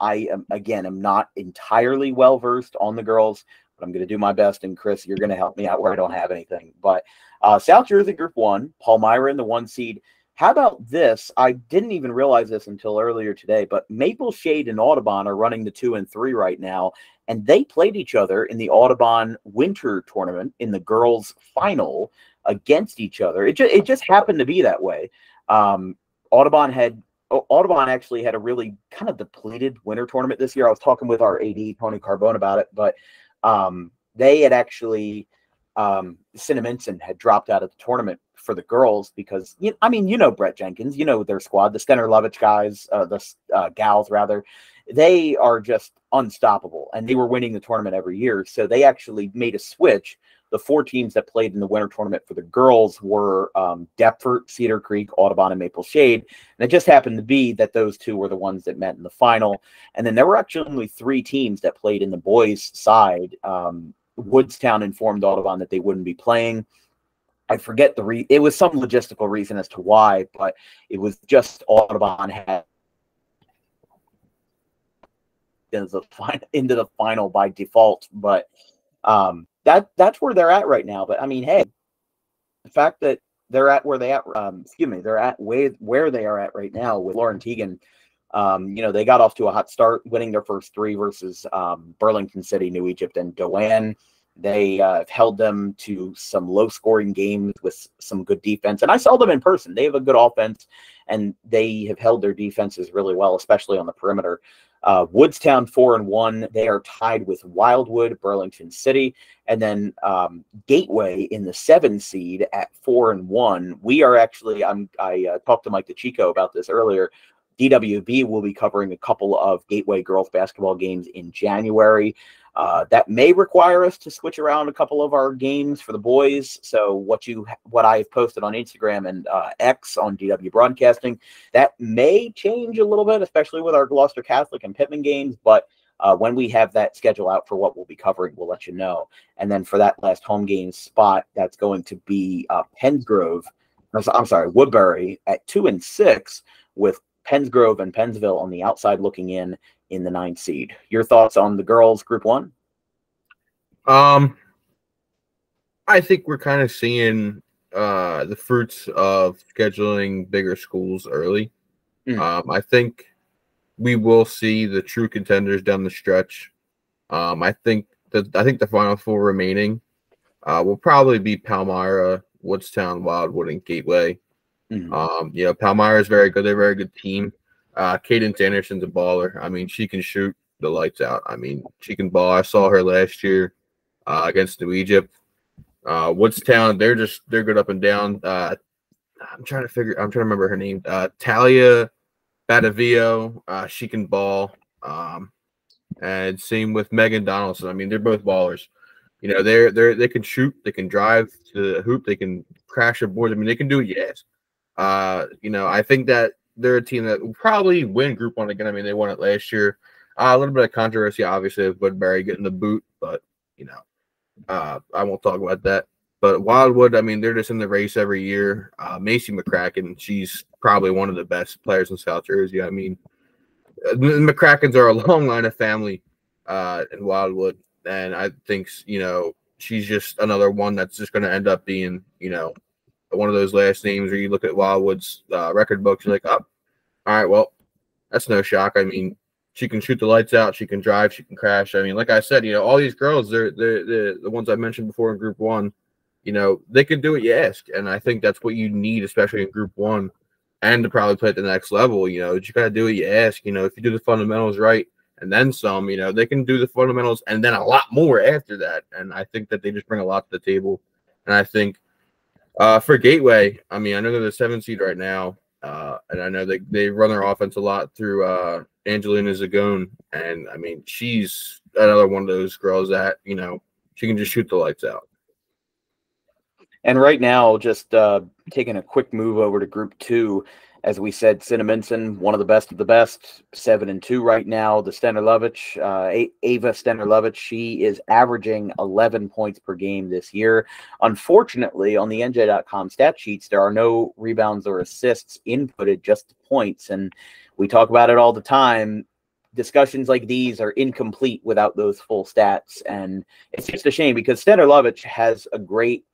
I am not entirely well versed on the girls, but I'm going to do my best. And Chris, you're going to help me out where I don't have anything. But South Jersey Group 1, Palmyra in the 1 seed. How about this? I didn't even realize this until earlier today, but Maple Shade and Audubon are running the 2 and 3 right now, and they played each other in the Audubon Winter Tournament in the girls' final against each other. It just happened to be that way. Audubon actually had a really kind of depleted winter tournament this year. I was talking with our AD, Tony Carbone, about it, but they had actually Cinnaminson had dropped out of the tournament for the girls because, Brett Jenkins, their squad, the Stenner Lovich guys, gals rather, they are just unstoppable, and they were winning the tournament every year. So they actually made a switch. The 4 teams that played in the winter tournament for the girls were Deptford, Cedar Creek, Audubon, and Maple Shade. And it just happened to be that those 2 were the ones that met in the final. And then there were actually only 3 teams that played in the boys' side. Woodstown informed Audubon that they wouldn't be playing. I forget it was some logistical reason as to why, but it was just Audubon had into the final by default. But that's where they're at right now. But I mean, hey, the fact that they're at where they at, they're at where they are at right now with Lauren Teagan. They got off to a hot start, winning their first 3 versus Burlington City, New Egypt, and Doane. They have held them to some low-scoring games with some good defense. And I saw them in person. They have a good offense, and they have held their defenses really well, especially on the perimeter. Woodstown 4-1. They are tied with Wildwood, Burlington City, and then Gateway in the 7 seed at 4-1. We are actually, I talked to Mike DeChico about this earlier. DWB will be covering a couple of Gateway girls basketball games in January. That may require us to switch around a couple of our games for the boys. So what I've posted on Instagram and X on DW Broadcasting, that may change a little bit, especially with our Gloucester Catholic and Pittman games. But when we have that schedule out for what we'll be covering, we'll let you know. And then for that last home game spot, that's going to be Woodbury at 2 and 6 with Pensgrove and Pennsville on the outside looking in the 9th seed. Your thoughts on the girls Group 1? I think we're kind of seeing the fruits of scheduling bigger schools early. I think we will see the true contenders down the stretch. I think the final 4 remaining will probably be Palmyra, Woodstown, Wildwood, and Gateway. Palmyra is very good. They're a very good team. Cadence Anderson's a baller. I mean, she can shoot the lights out. I mean, she can ball. I saw her last year against New Egypt. Woodstown, they're good up and down. I'm trying to remember her name. Talia Badavio, she can ball. And same with Megan Donaldson. I mean, they're both ballers. They can shoot, they can drive to the hoop, they can crash a board. I mean, they can do it. Yes. I think that they're a team that will probably win Group 1 again. I mean, they won it last year. A little bit of controversy, obviously, with Woodbury getting the boot, but I won't talk about that. But Wildwood, I mean, they're just in the race every year. Macy McCracken, she's probably one of the best players in South Jersey. I mean, the McCrackens are a long line of family in Wildwood, and I think she's just another one that's just going to end up being one of those last names where you look at Wildwood's record books, you're like, oh, all right, well, that's no shock. I mean, she can shoot the lights out, she can drive, she can crash. I mean, like I said, all these girls, they're the ones I mentioned before in Group 1. they can do what you ask. And I think that's what you need, especially in Group 1, and to probably play at the next level. You got to do what you ask. If you do the fundamentals right and then some, they can do the fundamentals and then a lot more after that. And I think that they just bring a lot to the table. And I think for Gateway, I know they're the 7th seed right now. And I know they run their offense a lot through Angelina Zagone. And, she's another one of those girls that, she can just shoot the lights out. And right now, just taking a quick move over to Group 2, as we said, Cinnaminson, one of the best, 7-2 right now. The Stener-Lovich, Ava Stener-Lovich, she is averaging 11 points per game this year. Unfortunately, on the NJ.com stat sheets, there are no rebounds or assists inputted, just points. And we talk about it all the time. Discussions like these are incomplete without those full stats. And it's just a shame because Stener-Lovich has a great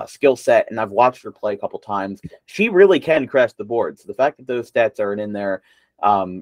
skill set, and I've watched her play a couple times. She really can crash the board. So the fact that those stats aren't in there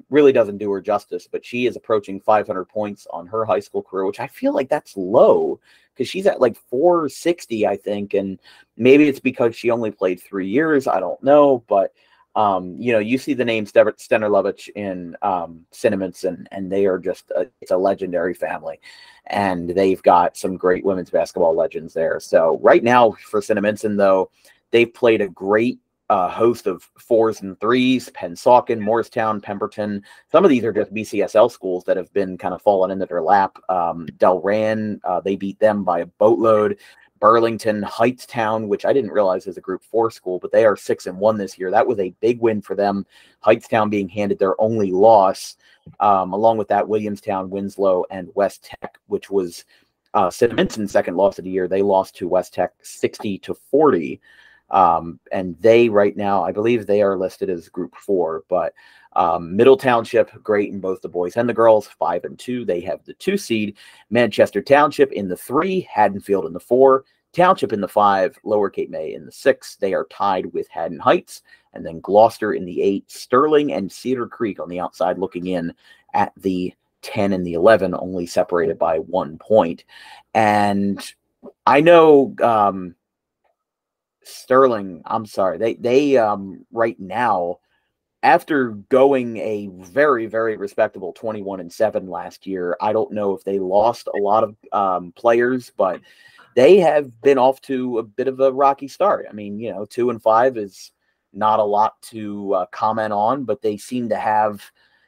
really doesn't do her justice. But she is approaching 500 points on her high school career, which I feel like that's low because she's at like 460, I think. And maybe it's because she only played 3 years. I don't know, but you see the name Stener-Lovich in Cinnaminson, and they are just it's a legendary family, and they've got some great women's basketball legends there. So right now for Cinnaminson, though, they've played a great host of 4s and 3s, Pennsauken, Morristown, Pemberton. Some of these are just BCSL schools that have been kind of fallen into their lap. Delran, they beat them by a boatload. Burlington, Hightstown, which I didn't realize is a Group 4 school, but they are 6-1 this year. That was a big win for them. Hightstown being handed their only loss. Along with that, Williamstown, Winslow, and West Tech, which was Cinnaminson second loss of the year. They lost to West Tech 60-40. And they right now, I believe they are listed as Group 4, but Middle Township, great in both the boys and the girls, 5-2. They have the 2 seed. Manchester Township in the 3, Haddonfield in the 4, Township in the 5, Lower Cape May in the 6. They are tied with Haddon Heights, and then Gloucester in the 8, Sterling and Cedar Creek on the outside looking in at the 10 and the 11, only separated by 1 point. And I know Sterling, I'm sorry, they right now, after going a very, very respectable 21-7 last year, I don't know if they lost a lot of players, but they have been off to a bit of a rocky start. 2-5 is not a lot to comment on, but they seem to have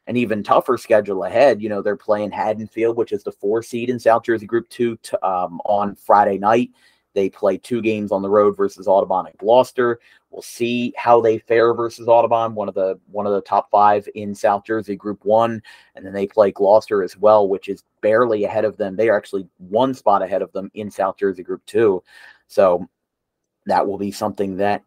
an even tougher schedule ahead. They're playing Haddonfield, which is the 4 seed in South Jersey Group 2 on Friday night. They play 2 games on the road versus Audubon and Gloucester. We'll see how they fare versus Audubon, one of the top 5 in South Jersey Group 1. And then they play Gloucester as well, which is barely ahead of them. They are actually 1 spot ahead of them in South Jersey Group 2. So that will be something that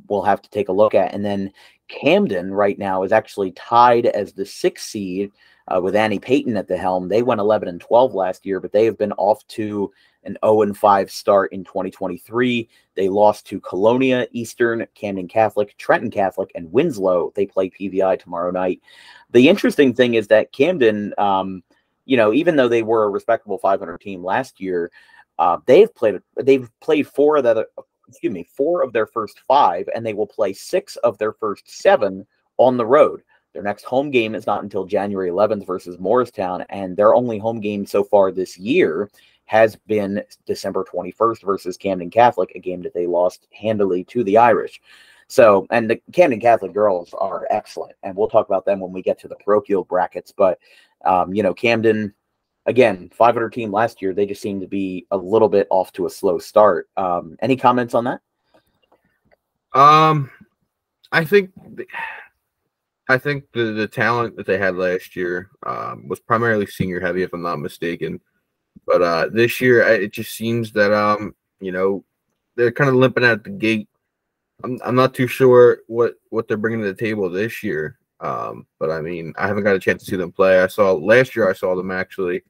we'll have to take a look at. And then Camden right now is actually tied as the 6th seed with Annie Payton at the helm. They went 11-12 last year, but they have been off to an 0-5 start in 2023. They lost to Colonia, Eastern, Camden Catholic, Trenton Catholic, and Winslow. They play PVI tomorrow night. The interesting thing is that Camden, even though they were a respectable 500 team last year, they've played 4 of their first 5, and they will play 6 of their first 7 on the road. Their next home game is not until January 11th versus Morristown, and their only home game so far this year has been December 21st versus Camden Catholic, a game that they lost handily to the Irish. So, and the Camden Catholic girls are excellent, and we'll talk about them when we get to the parochial brackets. But, Camden, again, 500 team last year, they just seem to be a little bit off to a slow start. Any comments on that? I think the talent that they had last year was primarily senior heavy, if I'm not mistaken. But this year, it just seems that they're kind of limping at the gate. I'm not too sure what they're bringing to the table this year. But I haven't got a chance to see them play. I saw them actually.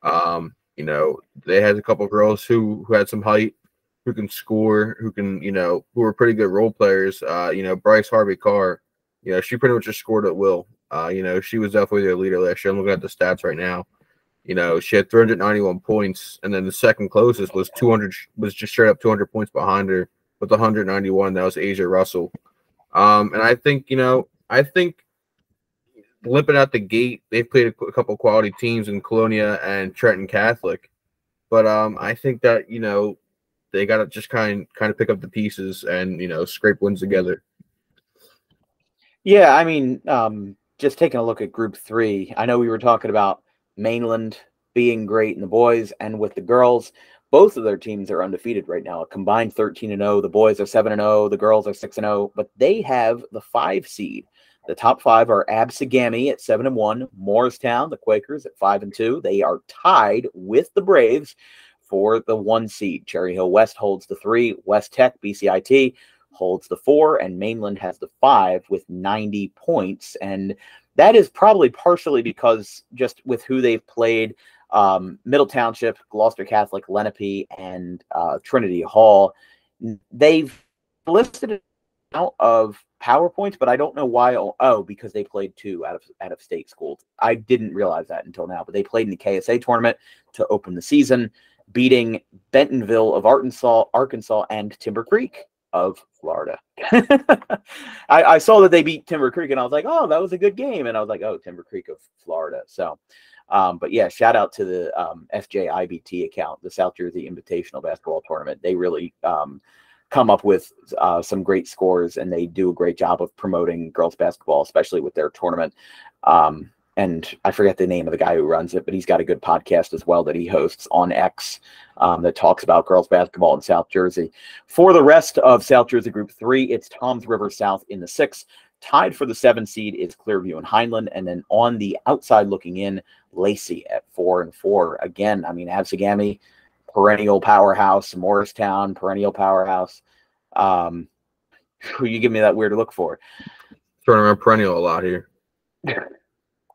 They had a couple girls who had some height, who can score, who were pretty good role players. Bryce Harvey Carr, she pretty much just scored at will. She was definitely their leader last year. I'm looking at the stats right now. You know, she had 391 points, and then the second closest was 200, was just straight up 200 points behind her with 191. That was Asia Russell. And I think, you know, limping out the gate, they've played a couple quality teams in Colonia and Trenton Catholic. But I think that, you know, they got to just kind of pick up the pieces and, you know, scrape wins together. Yeah, I mean, just taking a look at Group 3, I know we were talking about Mainland being great in the boys and with the girls. Both of their teams are undefeated right now, a combined 13-0. The boys are 7-0, the girls are 6-0, but they have the 5 seed. The top 5 are Absegami at 7-1, Morristown, the Quakers at 5-2. They are tied with the Braves for the 1 seed. Cherry Hill West holds the 3, West Tech, BCIT, holds the 4, and Mainland has the 5 with 90 points. And that is probably partially because just with who they've played, Middle Township, Gloucester Catholic, Lenape, and Trinity Hall, they've listed out of PowerPoints, but I don't know why. Oh, because they played 2 out of state schools. I didn't realize that until now, but they played in the KSA tournament to open the season, beating Bentonville of Arkansas, and Timber Creek of Florida. I saw that they beat Timber Creek, and I was like, oh, that was a good game. And I was like, oh, Timber Creek of Florida. So, but yeah, shout out to the SJIBT account, the South Jersey Invitational Basketball Tournament. They really come up with some great scores, and they do a great job of promoting girls basketball, especially with their tournament. And I forget the name of the guy who runs it, but he's got a good podcast as well that he hosts on X that talks about girls basketball in South Jersey. For the rest of South Jersey Group 3, it's Toms River South in the 6. Tied for the 7 seed is Clearview and Heinlein. And then on the outside looking in, Lacey at 4-4. Again, I mean, Absegami, perennial powerhouse. Morristown, perennial powerhouse. You give me that weird look for. Throwing around perennial a lot here.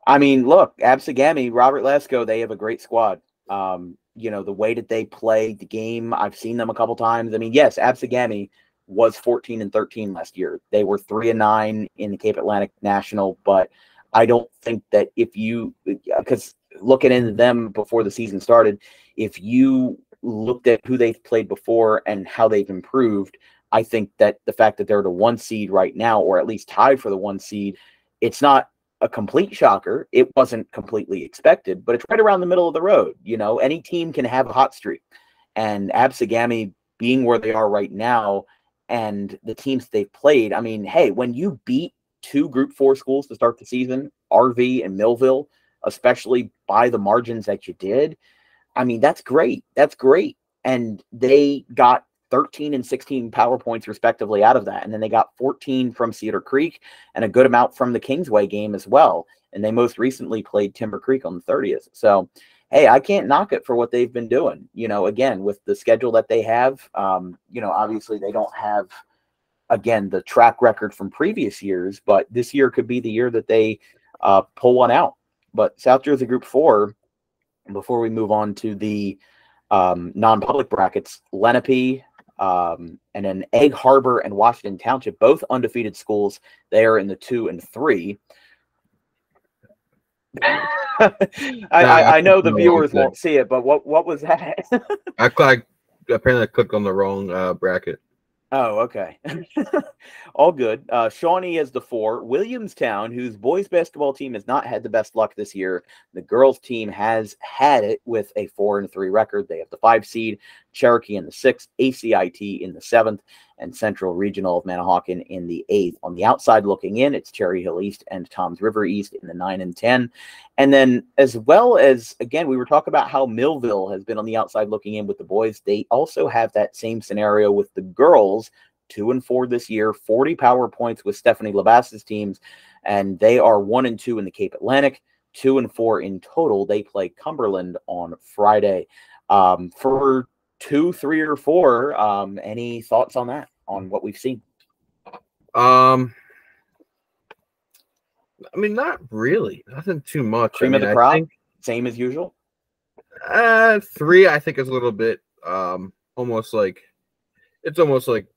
I mean, look, Absegami, Robert Lesko, they have a great squad. You know, the way that they play the game, I've seen them a couple times. I mean, yes, Absegami was 14-13 last year. They were 3-9 in the Cape Atlantic National, but I don't think that because looking into them before the season started, if you looked at who they've played before and how they've improved, I think that the fact that they're the 1 seed right now, or at least tied for the 1 seed, it's not a complete shocker. It wasn't completely expected, but it's right around the middle of the road. You know, any team can have a hot streak, and Absegami being where they are right now and the teams they've played, I mean, hey, when you beat 2 Group 4 schools to start the season, RV and Millville, especially by the margins that you did, I mean, that's great. That's great. And they got 13 and 16 power points respectively out of that. And then they got 14 from Cedar Creek and a good amount from the Kingsway game as well. And they most recently played Timber Creek on the 30th. So, hey, I can't knock it for what they've been doing. You know, again, with the schedule that they have, you know, obviously they don't have, again, the track record from previous years, but this year could be the year that they pull one out. But South Jersey Group 4, before we move on to the non-public brackets, Lenape, and then Egg Harbor and Washington Township, both undefeated schools. They are in the 2 and 3. I know the viewers won't see it, but what was that? Apparently I clicked on the wrong bracket. Oh, okay. All good. Shawnee is the 4. Williamstown, whose boys basketball team has not had the best luck this year. The girls team has had it with a 4-3 record. They have the 5 seed, Cherokee in the 6th, ACIT in the 7th, and Central Regional of Manahawkin in the 8th. On the outside looking in, it's Cherry Hill East and Toms River East in the 9 and 10. And then as well as, again, we were talking about how Millville has been on the outside looking in with the boys. They also have that same scenario with the girls, 2 and 4 this year, 40 power points with Stephanie Labasse's teams, and they are 1 and 2 in the Cape Atlantic, 2 and 4 in total. They play Cumberland on Friday. For 2, 3, or 4, any thoughts on that, on what we've seen? I mean, not really. Nothing too much. Cream of the crop, same as usual? 3, I think, is a little bit almost like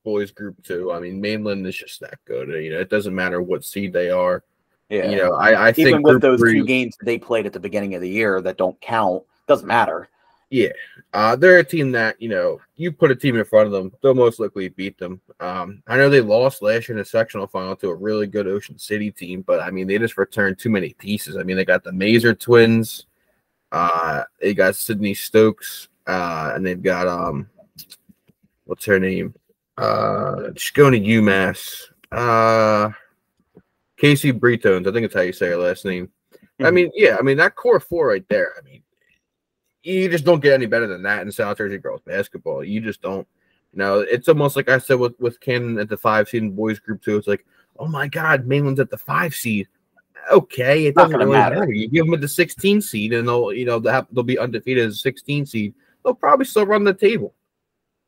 boys group 2. I mean, Mainland is just that good. You know, it doesn't matter what seed they are. Yeah. I think even with Group those 3, 2 games they played at the beginning of the year that don't count, doesn't matter. yeah, they're a team that, you put a team in front of them, they'll most likely beat them. I know they lost last year in the sectional final to a really good Ocean City team, but I mean, they just returned too many pieces. I mean, they got the Mazer twins, they got Sydney Stokes, and they've got what's her name? She's going to UMass. Casey Bretones, I think it's how you say her last name. Mm-hmm. I mean, yeah, I mean that core 4 right there. I mean, you just don't get any better than that in South Jersey girls basketball. You just don't. It's almost like I said with Cannon at the 5 seed in boys group 2. It's like, oh my God, Mainland's at the 5 seed. Okay, it doesn't really matter. You give them at the 16 seed, and they'll be undefeated as a 16 seed. They'll probably still run the table.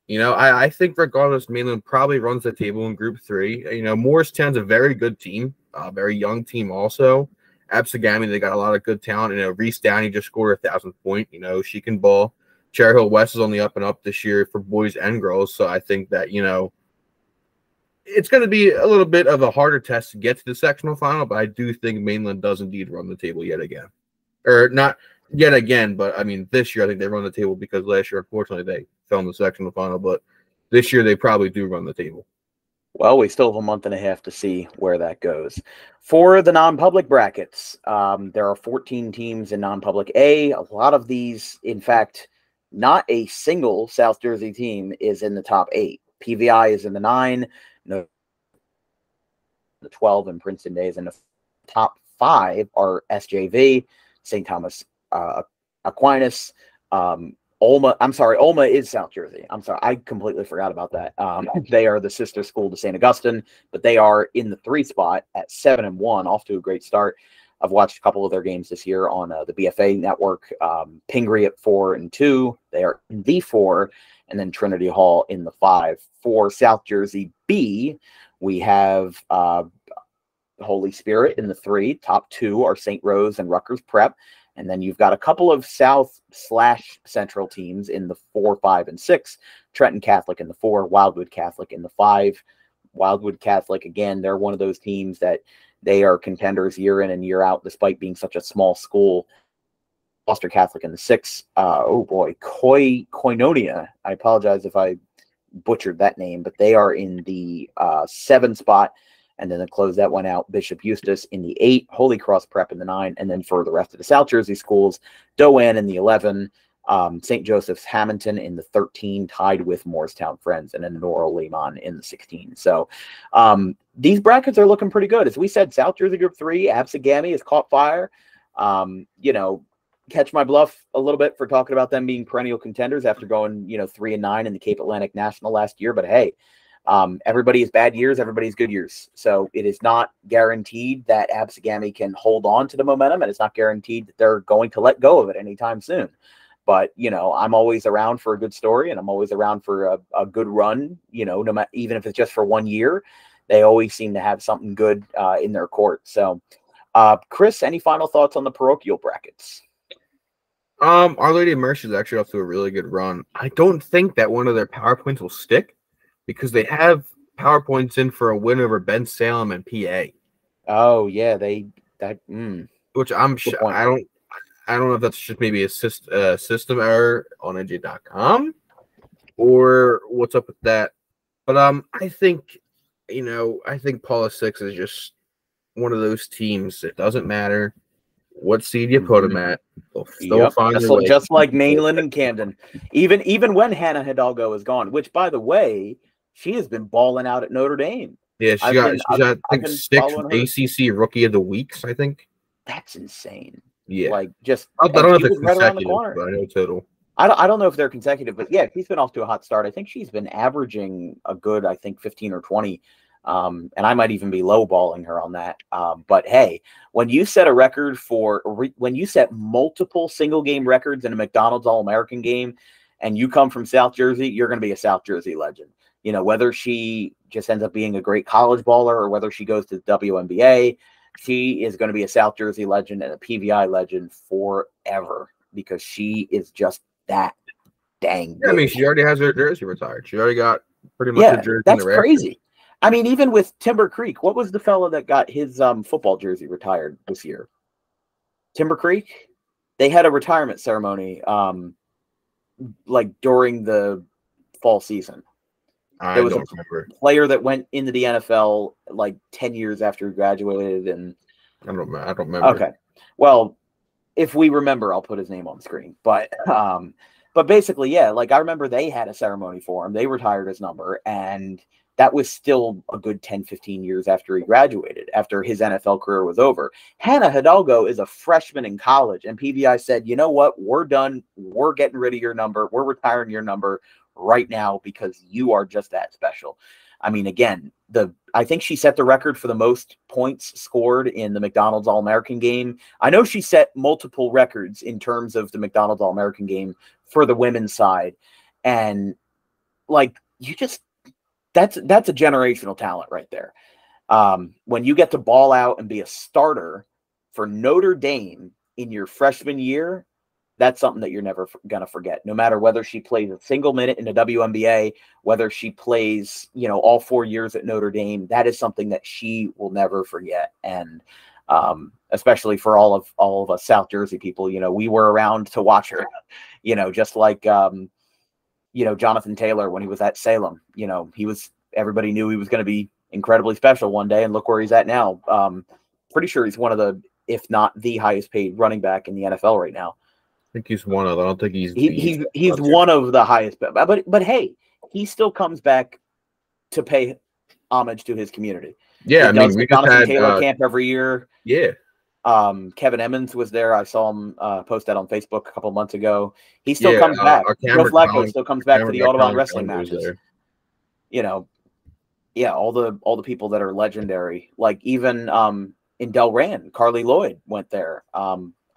I think regardless, Mainland probably runs the table in Group 3. Morristown's a very good team, a very young team also. Absegami, they got a lot of good talent. Reese Downey just scored 1,000th point. She can ball. Cherry Hill West is on the up and up this year for boys and girls. So I think that, it's going to be a little bit of a harder test to get to the sectional final, but I do think Mainland does indeed run the table yet again. Or not yet again, but I mean, this year I think they run the table because last year, unfortunately, they fell in the sectional final, but this year they probably do run the table. Well, we still have a month and a half to see where that goes. For the non-public brackets, there are 14 teams in non-public A. A lot of these, in fact, not a single South Jersey team is in the top 8. PVI is in the 9, no, the 12, and Princeton Day is in the top 5 are SJV, St. Thomas Aquinas, Olma is South Jersey. I'm sorry, I completely forgot about that. They are the sister school to St. Augustine, but they are in the 3 spot at 7-1, off to a great start. I've watched a couple of their games this year on the BFA network. Pingree at 4-2, they are in the 4, and then Trinity Hall in the 5. For South Jersey B, we have Holy Spirit in the 3. Top 2 are St. Rose and Rutgers Prep. And then you've got a couple of South/Central teams in the 4, 5, and 6. Trenton Catholic in the 4, Wildwood Catholic in the 5. Wildwood Catholic, again, they're one of those teams that they are contenders year in and year out, despite being such a small school. Gloucester Catholic in the 6. Koinonia. I apologize if I butchered that name, but they are in the 7 spot. And then to close that one out, Bishop Eustace in the 8, Holy Cross Prep in the 9, and then for the rest of the South Jersey schools, Doane in the 11, St. Joseph's Hamilton in the 13, tied with Morristown Friends, and then Nora Lehman in the 16. So these brackets are looking pretty good. As we said, South Jersey Group 3, Absegami has caught fire. Catch my bluff a little bit for talking about them being perennial contenders after going 3-9 in the Cape Atlantic National last year, but hey, everybody has bad years, everybody's good years. So it is not guaranteed that Absegami can hold on to the momentum, and it's not guaranteed that they're going to let go of it anytime soon. But, I'm always around for a good story, and I'm always around for a good run, no matter, even if it's just for 1 year. They always seem to have something good in their court. So, Chris, any final thoughts on the parochial brackets? Our Lady of Mercy is actually off to a really good run. I don't think that one of their PowerPoints will stick, because they have PowerPoints in for a win over Ben Salem and PA. Oh yeah, which I'm sure I don't know if that's just maybe a system error on NJ.com or what's up with that. But I think Paula 6 is just one of those teams. It doesn't matter what seed you put them at. They'll still find just like Mainland and Camden. Even when Hannah Hidalgo is gone, which by the way, she has been balling out at Notre Dame. Yeah, she's got I think 6 ACC Rookie of the Weeks, I think. That's insane. Yeah. Like just I don't know if it's right consecutive, but I know total. I don't know if they're consecutive, but yeah, she's been off to a hot start. I think she's been averaging a good, 15 or 20. And I might even be lowballing her on that. But hey, when you set a record when you set multiple single game records in a McDonald's All-American game, and you come from South Jersey, you're going to be a South Jersey legend. Whether she just ends up being a great college baller or whether she goes to the WNBA, she is going to be a South Jersey legend and a PVI legend forever, because she is just that dang good. Yeah, I mean, she already has her jersey retired. She already got pretty much a jersey. That's crazy. I mean, even with Timber Creek, what was the fellow that got his football jersey retired this year? Timber Creek? They had a retirement ceremony like during the fall season. I There was don't a remember. player that went into the NFL like 10 years after he graduated, and I don't remember. okay. Well, if we remember, I'll put his name on the screen. But basically, yeah, like I remember they had a ceremony for him. They retired his number, and that was still a good 10, 15 years after he graduated, after his NFL career was over. Hannah Hidalgo is a freshman in college, and PVI said, you know what? We're done. We're getting rid of your number. We're retiring your number right now because you are just that special. I mean, again, I think she set the record for the most points scored in the McDonald's All-American game. I know she set multiple records in terms of the McDonald's All-American game for the women's side. And like, that's a generational talent right there. When you get to ball out and be a starter for Notre Dame in your freshman year, that's something that you're never going to forget, no matter whether she plays a single minute in the WNBA, whether she plays, all 4 years at Notre Dame. That is something that she will never forget. And especially for all of us South Jersey people, we were around to watch her, just like, Jonathan Taylor, when he was at Salem, everybody knew he was going to be incredibly special one day, and look where he's at now. Pretty sure he's one of the, if not the highest paid running back in the NFL right now. I think he's one of them. I don't think he's one of the highest, but hey, he still comes back to pay homage to his community. Yeah, he does the Jonathan Taylor camp every year. Yeah. Kevin Emmons was there. I saw him post that on Facebook a couple months ago. He still comes back. Joe Flacco still comes back to the Audubon wrestling matches. All the people that are legendary, like even in Delran, Carly Lloyd went there.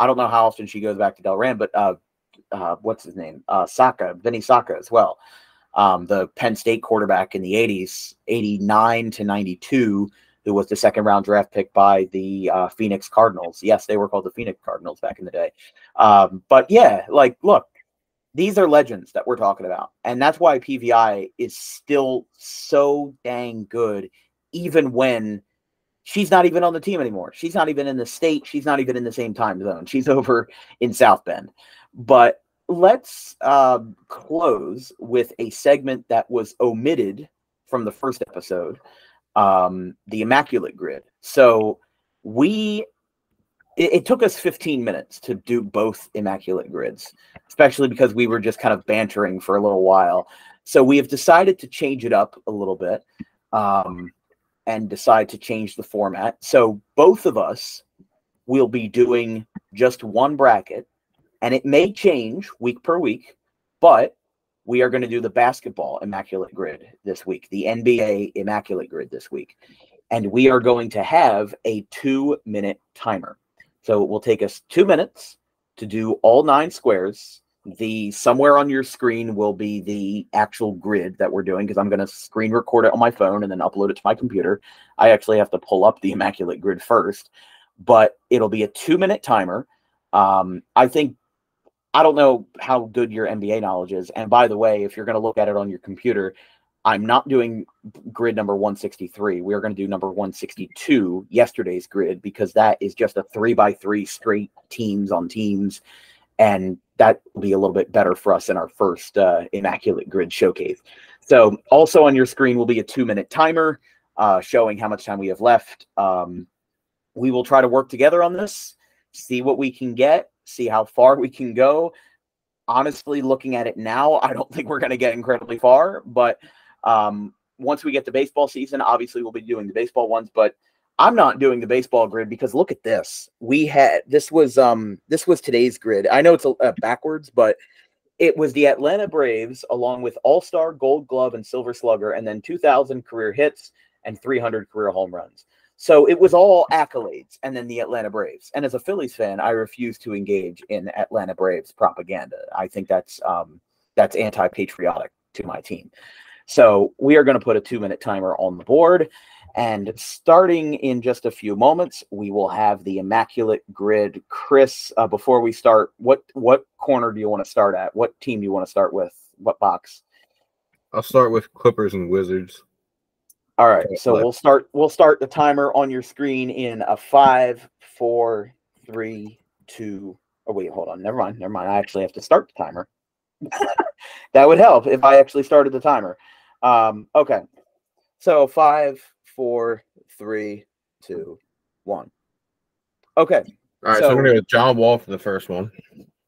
I don't know how often she goes back to Delran, but what's his name? Vinny Saka as well. The Penn State quarterback in the 80s, 89 to 92, who was the second round draft pick by the Phoenix Cardinals. Yes, they were called the Phoenix Cardinals back in the day. But yeah, like, look, these are legends that we're talking about. And that's why PVI is still so dang good, even when she's not even on the team anymore. She's not even in the state. She's not even in the same time zone. She's over in South Bend. But let's close with a segment that was omitted from the first episode, the Immaculate Grid. So it took us 15 minutes to do both Immaculate Grids, especially because we were just kind of bantering for a little while. So we have decided to change it up a little bit. And decide to change the format. So both of us will be doing just one bracket, and it may change week per week, but we are going to do the basketball Immaculate Grid this week, the NBA Immaculate Grid this week. And we are going to have a 2-minute timer. So it will take us 2 minutes to do all 9 squares. Somewhere on your screen will be the actual grid that we're doing, because I'm going to screen record it on my phone and then upload it to my computer. I actually have to pull up the Immaculate Grid first, but it'll be a 2-minute timer. I don't know how good your NBA knowledge is. And by the way, if you're going to look at it on your computer, I'm not doing grid number 163. We're going to do number 162, yesterday's grid, because that is just a 3x3 straight teams on teams. And that will be a little bit better for us in our first Immaculate Grid showcase. So also on your screen will be a 2-minute timer showing how much time we have left. We will try to work together on this, see what we can get, see how far we can go. Honestly, looking at it now, I don't think we're going to get incredibly far. But once we get to baseball season, obviously we'll be doing the baseball ones. But I'm not doing the baseball grid because look at this. This was today's grid. I know it's backwards, but it was the Atlanta Braves along with All-Star, Gold Glove, and Silver Slugger, and then 2,000 career hits and 300 career home runs. So it was all accolades, and then the Atlanta Braves. And as a Phillies fan, I refuse to engage in Atlanta Braves propaganda. I think that's anti-patriotic to my team. So we are going to put a 2-minute timer on the board. And starting in just a few moments, we will have the Immaculate Grid. Chris, before we start, what corner do you want to start at? What team do you want to start with? What box? I'll start with Clippers and Wizards. All right, so we'll start the timer on your screen in a 5, 4, 3, 2. Oh wait, hold on. Never mind. I actually have to start the timer. That would help if I actually started the timer. Okay. So 5, 4, 3, 2, 1. Okay. All right, so I'm gonna go with John Wall for the first one.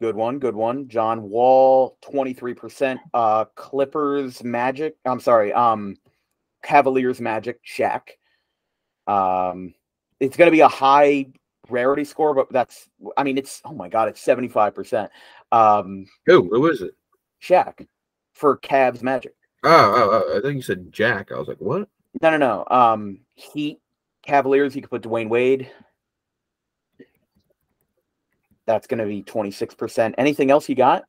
Good one. John Wall, 23%. Clippers Magic. I'm sorry. Cavaliers Magic, Shaq. It's going to be a high rarity score, but it's, oh my God, it's 75%. Who is it? Shaq for Cavs Magic. Oh, I think you said Jack. I was like, what? No. Heat, Cavaliers, you could put Dwayne Wade. That's going to be 26%. Anything else you got?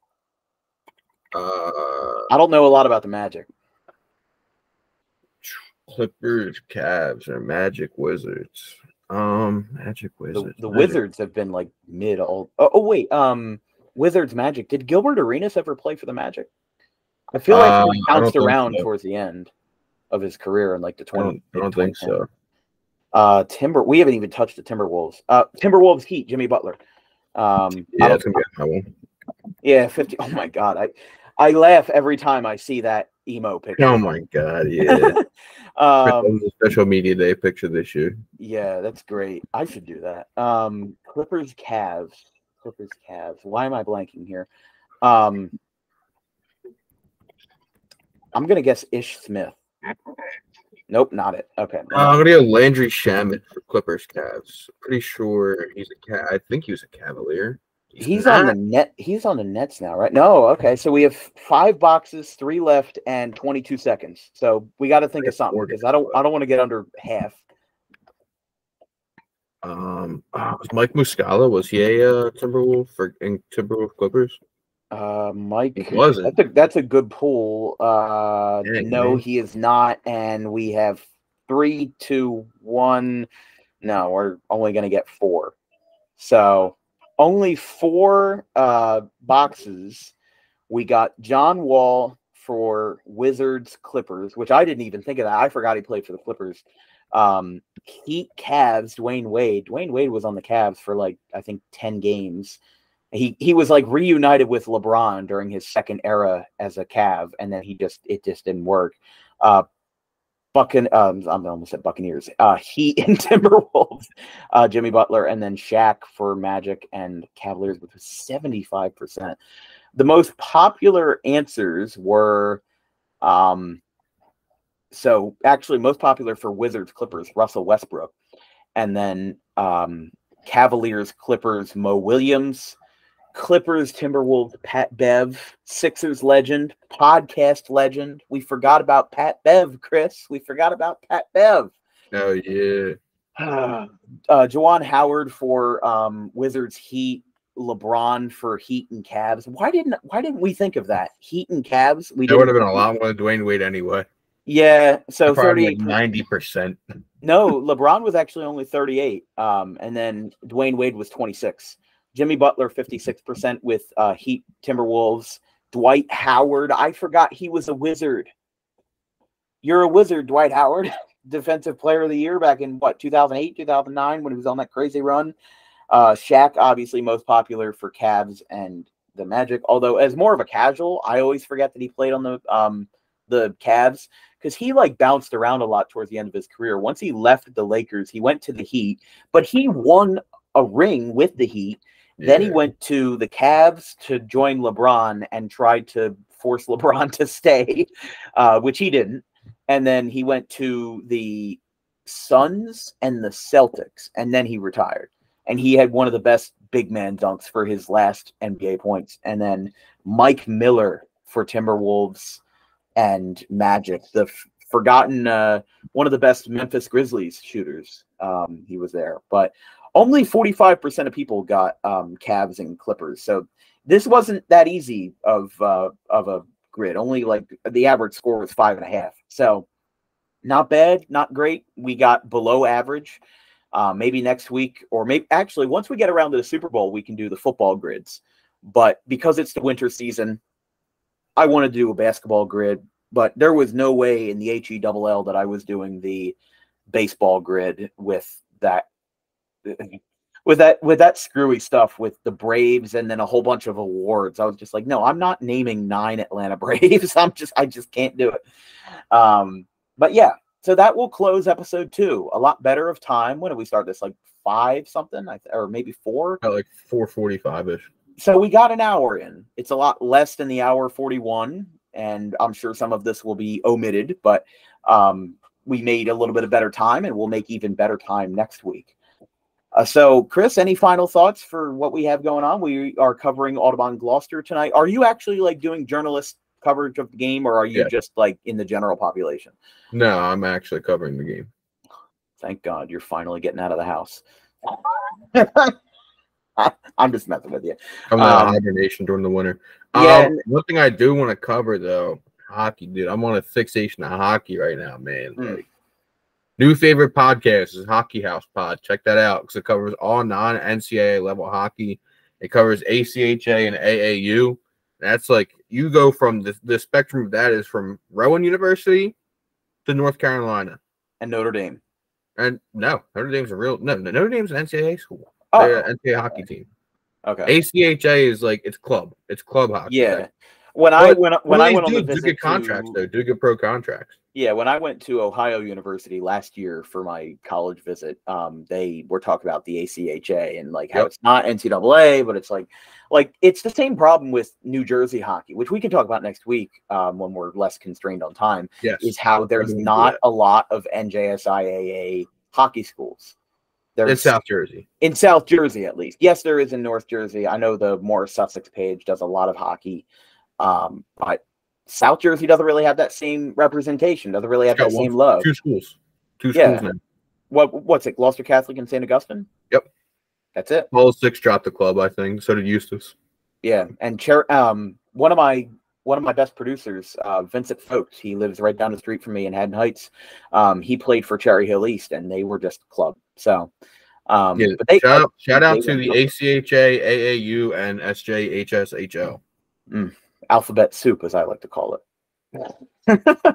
I don't know a lot about the Magic. Clippers, Cavs, or Magic, Wizards. Magic, Wizards. The Wizards have been like mid all. Oh wait, Wizards, Magic. Did Gilbert Arenas ever play for the Magic? I feel like he bounced around towards the end of his career in like the 20. I don't think so. We haven't even touched the Timberwolves. Timberwolves Heat, Jimmy Butler. That's gonna be that one. Yeah, 50. Oh my God, I laugh every time I see that emo picture. Oh my God, yeah. Special media day picture this year. Yeah, that's great. I should do that. Clippers, Cavs. Why am I blanking here? I'm gonna guess Ish Smith. Nope, not it. Okay. I'm gonna go Landry Shamet for Clippers, Cavs. Pretty sure he's I think he was a Cavalier. He's on the net. He's on the Nets now, right? No, okay. So we have 5 boxes, 3 left, and 22 seconds. So we got to think of something because I don't want to get under half. Was Mike Muscala, was he a Timberwolf in Timberwolf Clippers? Mike, it wasn't. That's a good pull. No, he is not, and we have 3, 2, 1. No, we're only going to get 4. So. Only 4 boxes. We got John Wall for Wizards Clippers, which I didn't even think of that. I forgot he played for the Clippers. Heat Cavs, Dwayne Wade. Dwayne Wade was on the Cavs for like I think 10 games. He was like reunited with LeBron during his second era as a Cav, and then it just didn't work. I'm almost at Buccaneers. Heat and Timberwolves, Jimmy Butler, and then Shaq for Magic and Cavaliers with 75%. The most popular answers were, so actually most popular for Wizards, Clippers, Russell Westbrook, and then Cavaliers, Clippers, Mo Williams. Clippers, Timberwolves, Pat Bev, Sixers legend, podcast legend. We forgot about Pat Bev, Chris. We forgot about Pat Bev. Oh, yeah. Juwan Howard for Wizards, Heat, LeBron for Heat and Cavs. Why didn't we think of that? Heat and Cavs. There would have been a lot more Dwayne Wade anyway. Yeah, so 38, 90%. No, LeBron was actually only 38, and then Dwayne Wade was 26. Jimmy Butler, 56% with Heat, Timberwolves. Dwight Howard, I forgot he was a Wizard. You're a Wizard, Dwight Howard. Defensive Player of the Year back in, 2008, 2009, when he was on that crazy run. Shaq, obviously most popular for Cavs and the Magic. Although, as more of a casual, I always forget that he played on the Cavs because he, bounced around a lot towards the end of his career. Once he left the Lakers, he went to the Heat, but he won a ring with the Heat. Then he went to the Cavs to join LeBron and tried to force LeBron to stay, which he didn't. And then he went to the Suns and the Celtics, and then he retired. And he had one of the best big man dunks for his last NBA points. And then Mike Miller for Timberwolves and Magic, the forgotten one of the best Memphis Grizzlies shooters. He was there. But only 45% of people got Cavs and Clippers. So this wasn't that easy of a grid. Only the average score was 5.5. So not bad, not great. We got below average. Maybe next week, or maybe actually once we get around to the Super Bowl, we can do the football grids. But because it's the winter season, I want to do a basketball grid. but there was no way in the HELL that I was doing the baseball grid with that screwy stuff with the Braves and then a whole bunch of awards. I was just like, no, I'm not naming 9 Atlanta Braves. I just can't do it. But yeah, so that will close episode 2. A lot better of time. When did we start this? Like 5 something, or maybe 4? Like 4:45-ish. So we got an hour in. It's a lot less than the hour 41, and I'm sure some of this will be omitted, but we made a little bit of better time, and we'll make even better time next week. So, Chris, any final thoughts for what we have going on? We are covering Audubon Gloucester tonight. Are you actually like doing journalist coverage of the game, or are you just like in the general population? No, I'm actually covering the game. Thank God you're finally getting out of the house. I'm just messing with you. I'm out of hibernation during the winter. Yeah. One thing I do want to cover though, hockey, dude. I'm on a fixation of hockey right now, man. Like, new favorite podcast is Hockey House Pod. Check that out because it covers all non-NCAA level hockey. It covers ACHA and AAU. That's like you go from the spectrum of that is from Rowan University to North Carolina and Notre Dame. And no, Notre Dame's Notre Dame's an NCAA school. Oh, they're an NCAA hockey team. Okay. ACHA is like it's club hockey. Yeah. Like. When I went on the visit, do good contracts though. Do good pro contracts. Yeah, when I went to Ohio University last year for my college visit, they were talking about the ACHA and like how it's not NCAA, but it's like it's the same problem with New Jersey hockey, which we can talk about next week when we're less constrained on time. Yes. Is how there's not a lot of NJSIAA hockey schools. In South Jersey. In South Jersey, at least. Yes, there is in North Jersey. I know the Morris Sussex page does a lot of hockey. But South Jersey doesn't really have that same representation, doesn't really have that same love. Two schools now. What's it? Gloucester Catholic and St. Augustine? Yep. That's it. All 6 dropped the club, I think. So did Eustis. Yeah. And one of my best producers, Vincent Folks, he lives right down the street from me in Haddon Heights. He played for Cherry Hill East and they were just club. So but shout out to the ACHA, AAU, and SJHSHO. Alphabet soup, as I like to call it.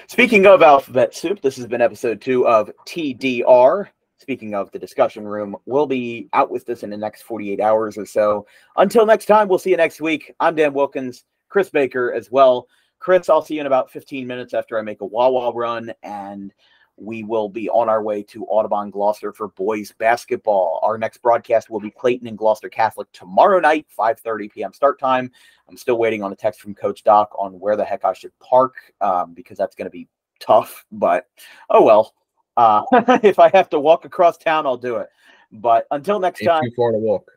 Speaking of alphabet soup, this has been episode 2 of TDR. Speaking of the discussion room, we'll be out with this in the next 48 hours or so. Until next time, we'll see you next week. I'm Dan Wilkins, Chris Baker as well. Chris, I'll see you in about 15 minutes after I make a Wawa run, and we will be on our way to Audubon Gloucester for boys basketball. Our next broadcast will be Clayton and Gloucester Catholic tomorrow night, 5:30 p.m. start time. I'm still waiting on a text from Coach Doc on where the heck I should park because that's going to be tough. But, oh well. If I have to walk across town, I'll do it. But until next time. Too far to walk.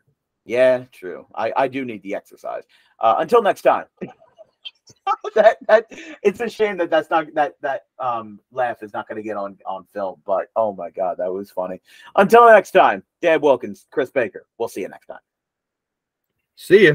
Yeah, true. I do need the exercise. Until next time. It's a shame that's not that laugh is not going to get on film, but oh my God, that was funny. Until next time, Dan Wilkins, Chris Baker. We'll see you next time. See ya.